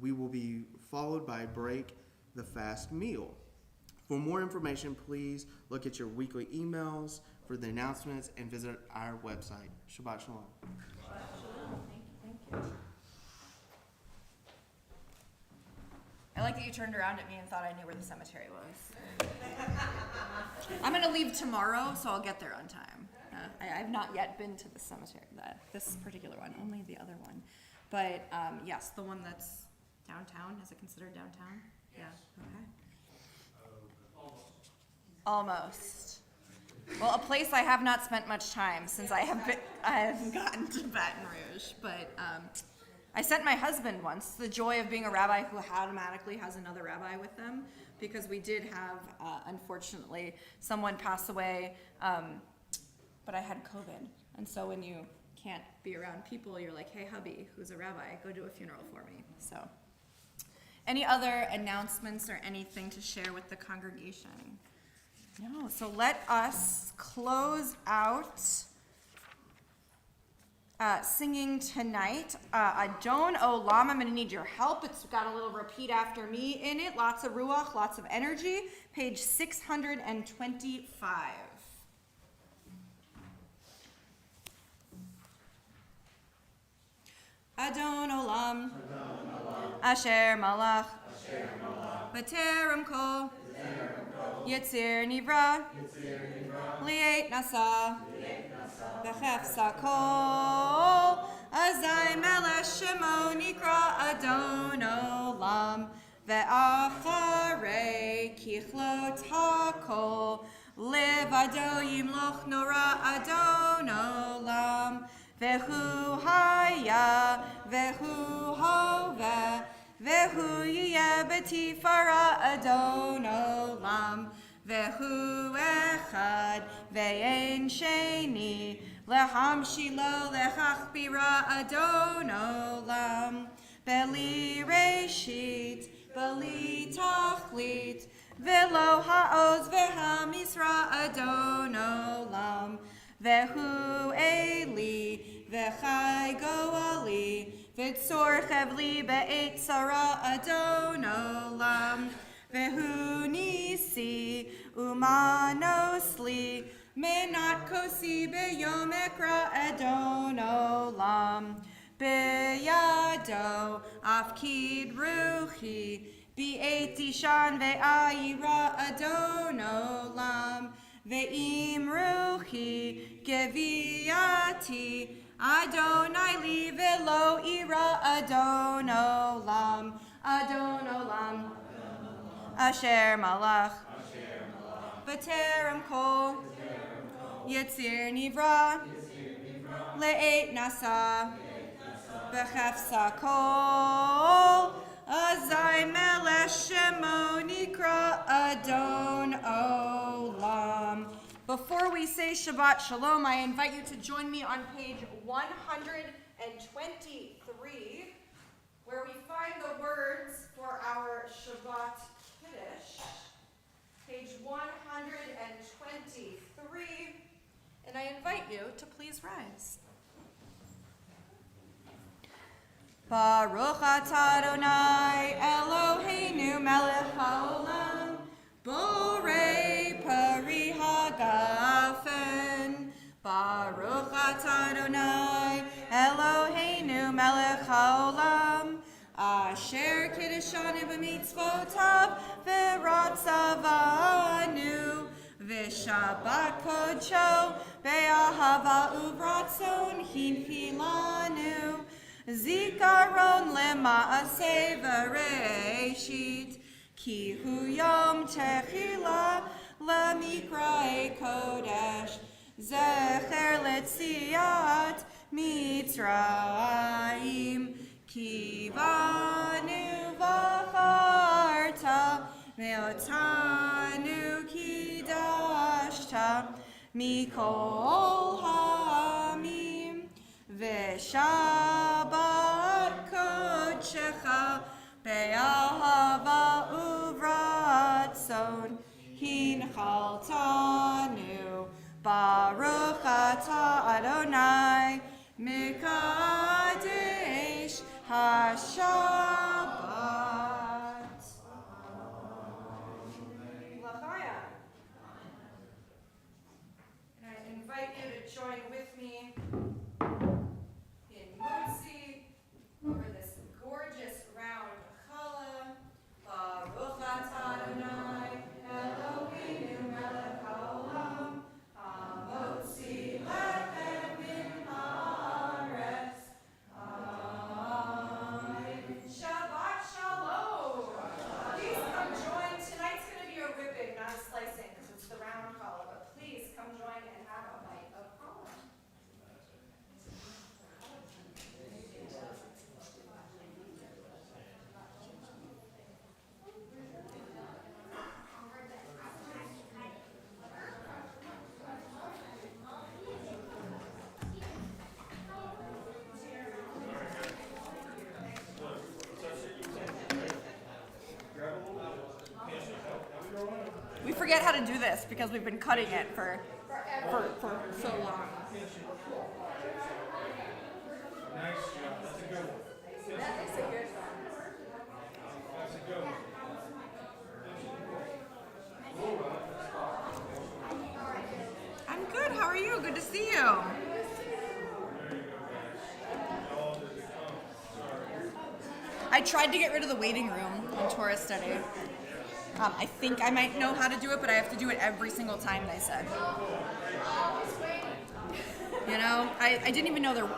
we will be followed by a break, the fast meal. For more information, please look at your weekly emails for the announcements and visit our website. Shabbat Shalom. Shabbat Shalom. Thank you. like that you turned around at me and thought I knew where the cemetery was. I'm gonna leave tomorrow, so I'll get there on time. I've not yet been to the cemetery, this particular one, only the other one. But yes, the one that's downtown, is it considered downtown? Yeah, okay. Almost. Well, a place I have not spent much time since I have gotten to Baton Rouge, but I sent my husband once. The joy of being a rabbi who automatically has another rabbi with them, because we did have, unfortunately, someone pass away, but I had COVID, and so when you can't be around people, you're like, hey, hubby, who's a rabbi, go do a funeral for me. So, any other announcements or anything to share with the congregation? No, so let us close out singing tonight. Adon Olam, I'm going to need your help. It's got a little repeat after me in it. Lots of ruach, lots of energy. Page 625. Adon Olam, Asher Malach, B'terem Kol, Yitzir Nivra, Li'et Nasa, B'chefsa Kol, Azai Melech Shemo Nikra Adon Olam, Ve'acharei Kichlot HaKol, Levado Yimloch Nora Adon Olam, Vehu Haya, Vehu Hove, Vehu Yeh B'tifara Adon Olam, Vehu Echad, Ve'en Sheni, Lehamshilo Lechachbira Adon Olam, Beli Reshit, Beli Tachlit, Velo Ha'oz Ve'hamisra Adon Olam, Vehu Eli, Vechai Goali, V'tzor Chevli Be'et Sara Adon Olam, Vehu Nisi, Umanosli, Menat Kosi B'yom Ekra Adon Olam, B'yado Afkid Ruchi, B'et Ishan Ve'ayira Adon Olam, Ve'im Ruchi, Geviati, Adonai li velo ira Adon Olam, Adon Olam, Asher Malach, B'terem Kol, Yitzir Nivra, Le'et Nasa, B'chefsa Kol, Azai Melech Shemo Nikra Adon Olam. Before we say Shabbat Shalom, I invite you to join me on page 123, where we find the words for our Shabbat Kiddush. Page 123, and I invite you to please rise. Baruch atah Adonai Eloheinu melech haolam, borei pari hagafen. Baruch atah Adonai Eloheinu melech haolam, asher kiddeshanu b'mitzvotav v'ratzavanu, v'shabbat kodsho be'ahava uvratzon hinchilanu, zikaron lema'aseh v'reishit, ki hu yom techila lemikra'e kodesh, zecher letziat Mitzrayim, ki banu v'charta ve'otanu kidashta mikol ha'amim, ve'shabbat kodshecha be'ahava uvratzon hinchaltanu. Baruch atah Adonai Mekadesh HaShabbat. L'chaim. And I invite you to join with me in Motzi over this gorgeous round challah. forget how to do this because we've been cutting it for so long. Nice job. That's a good one. That is a good one. That's a good one. I'm good. How are you? Good to see you. I tried to get rid of the waiting room in Torah study. I think I might know how to do it, but I have to do it every single time, they said. You know, I didn't even know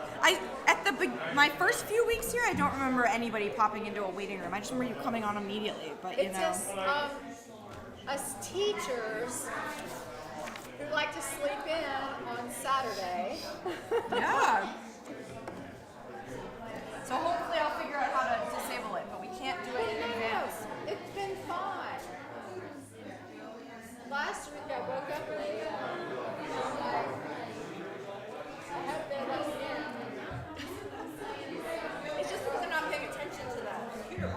my first few weeks here, I don't remember anybody popping into a waiting room. I just remember you coming on immediately, but you It's know. just us teachers who like to sleep in on Saturday. Yeah. So hopefully I'll figure out how to disable it, but we can't do it in advance. It's been fine. Last week I woke up late. I hope they let me in. It's just because I'm not paying attention to that computer.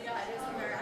Yeah, it is very.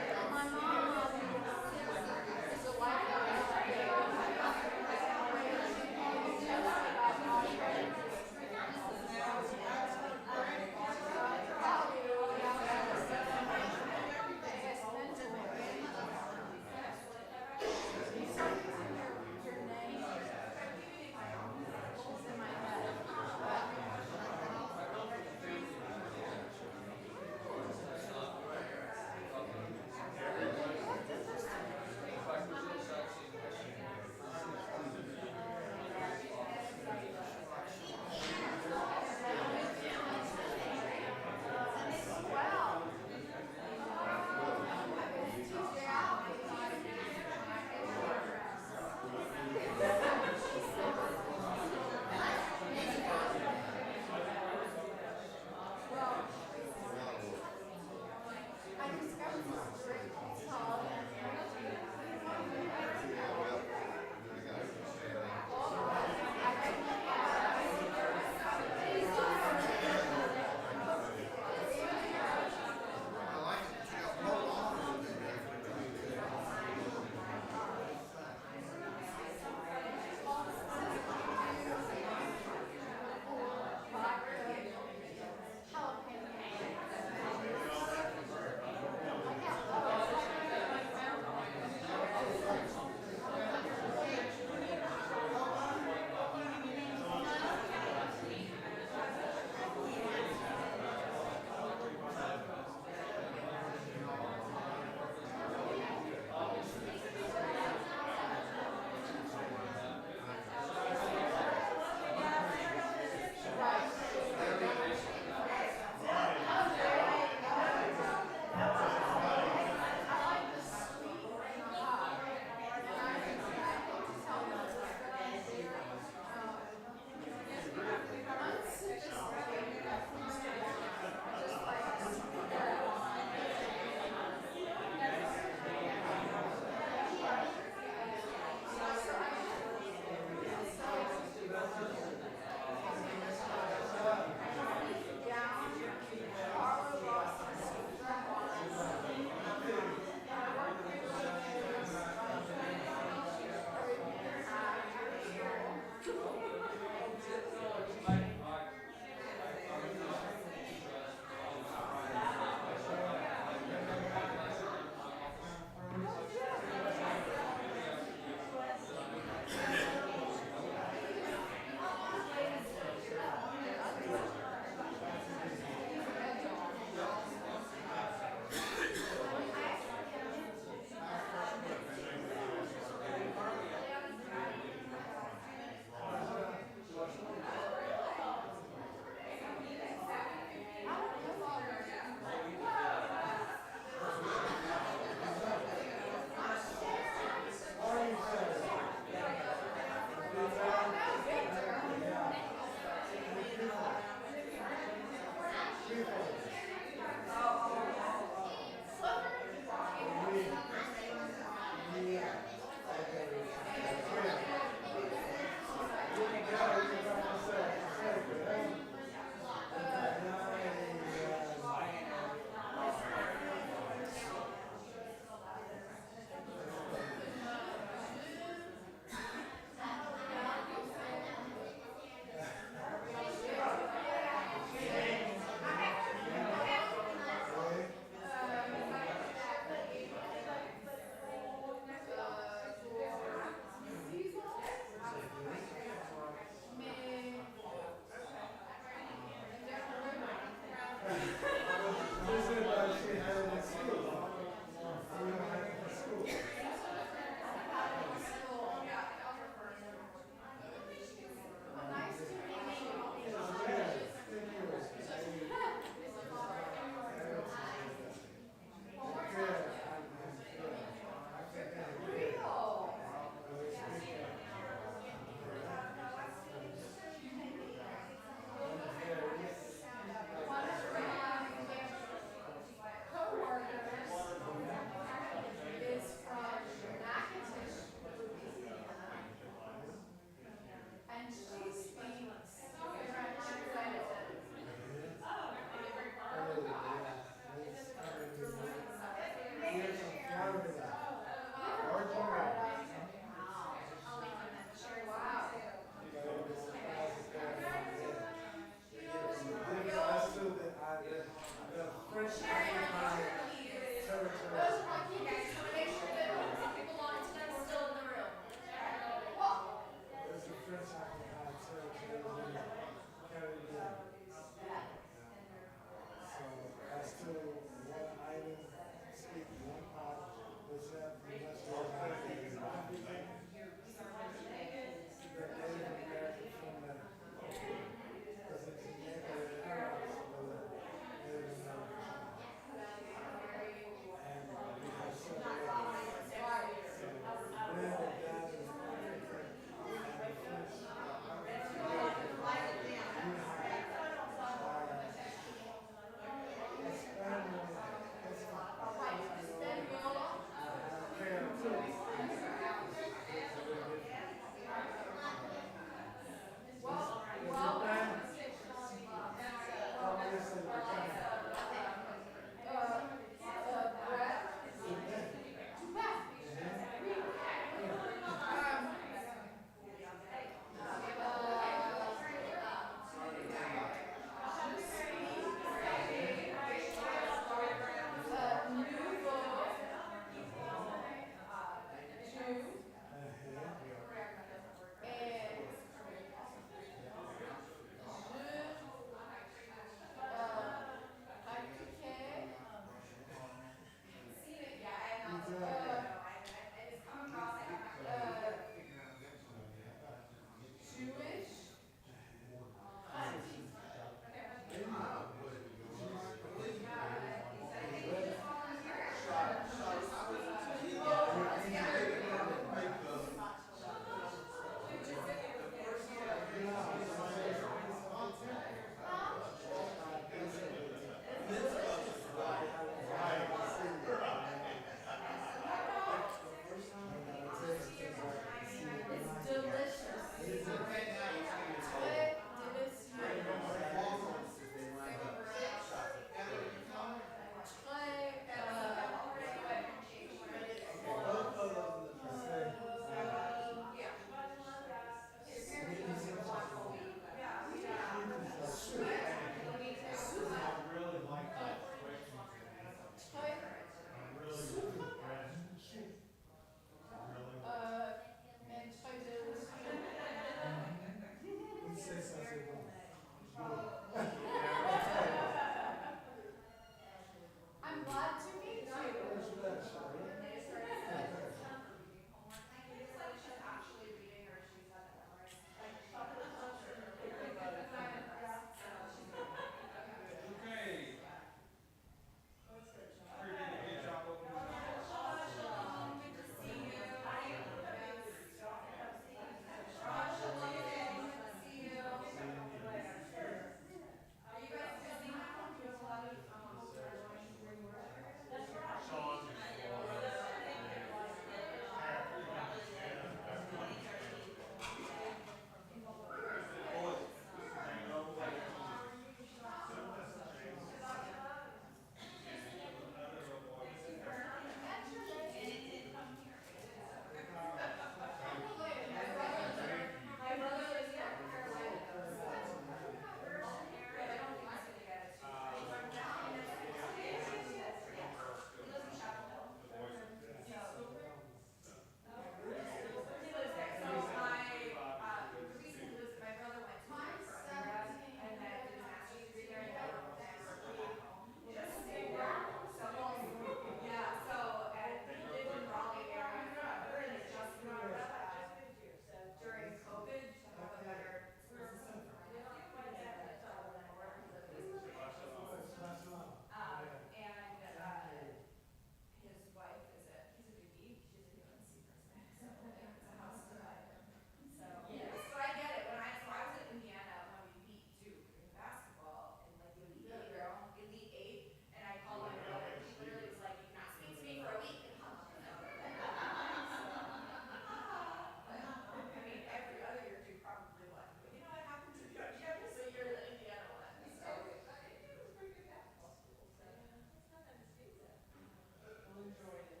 enjoyed it.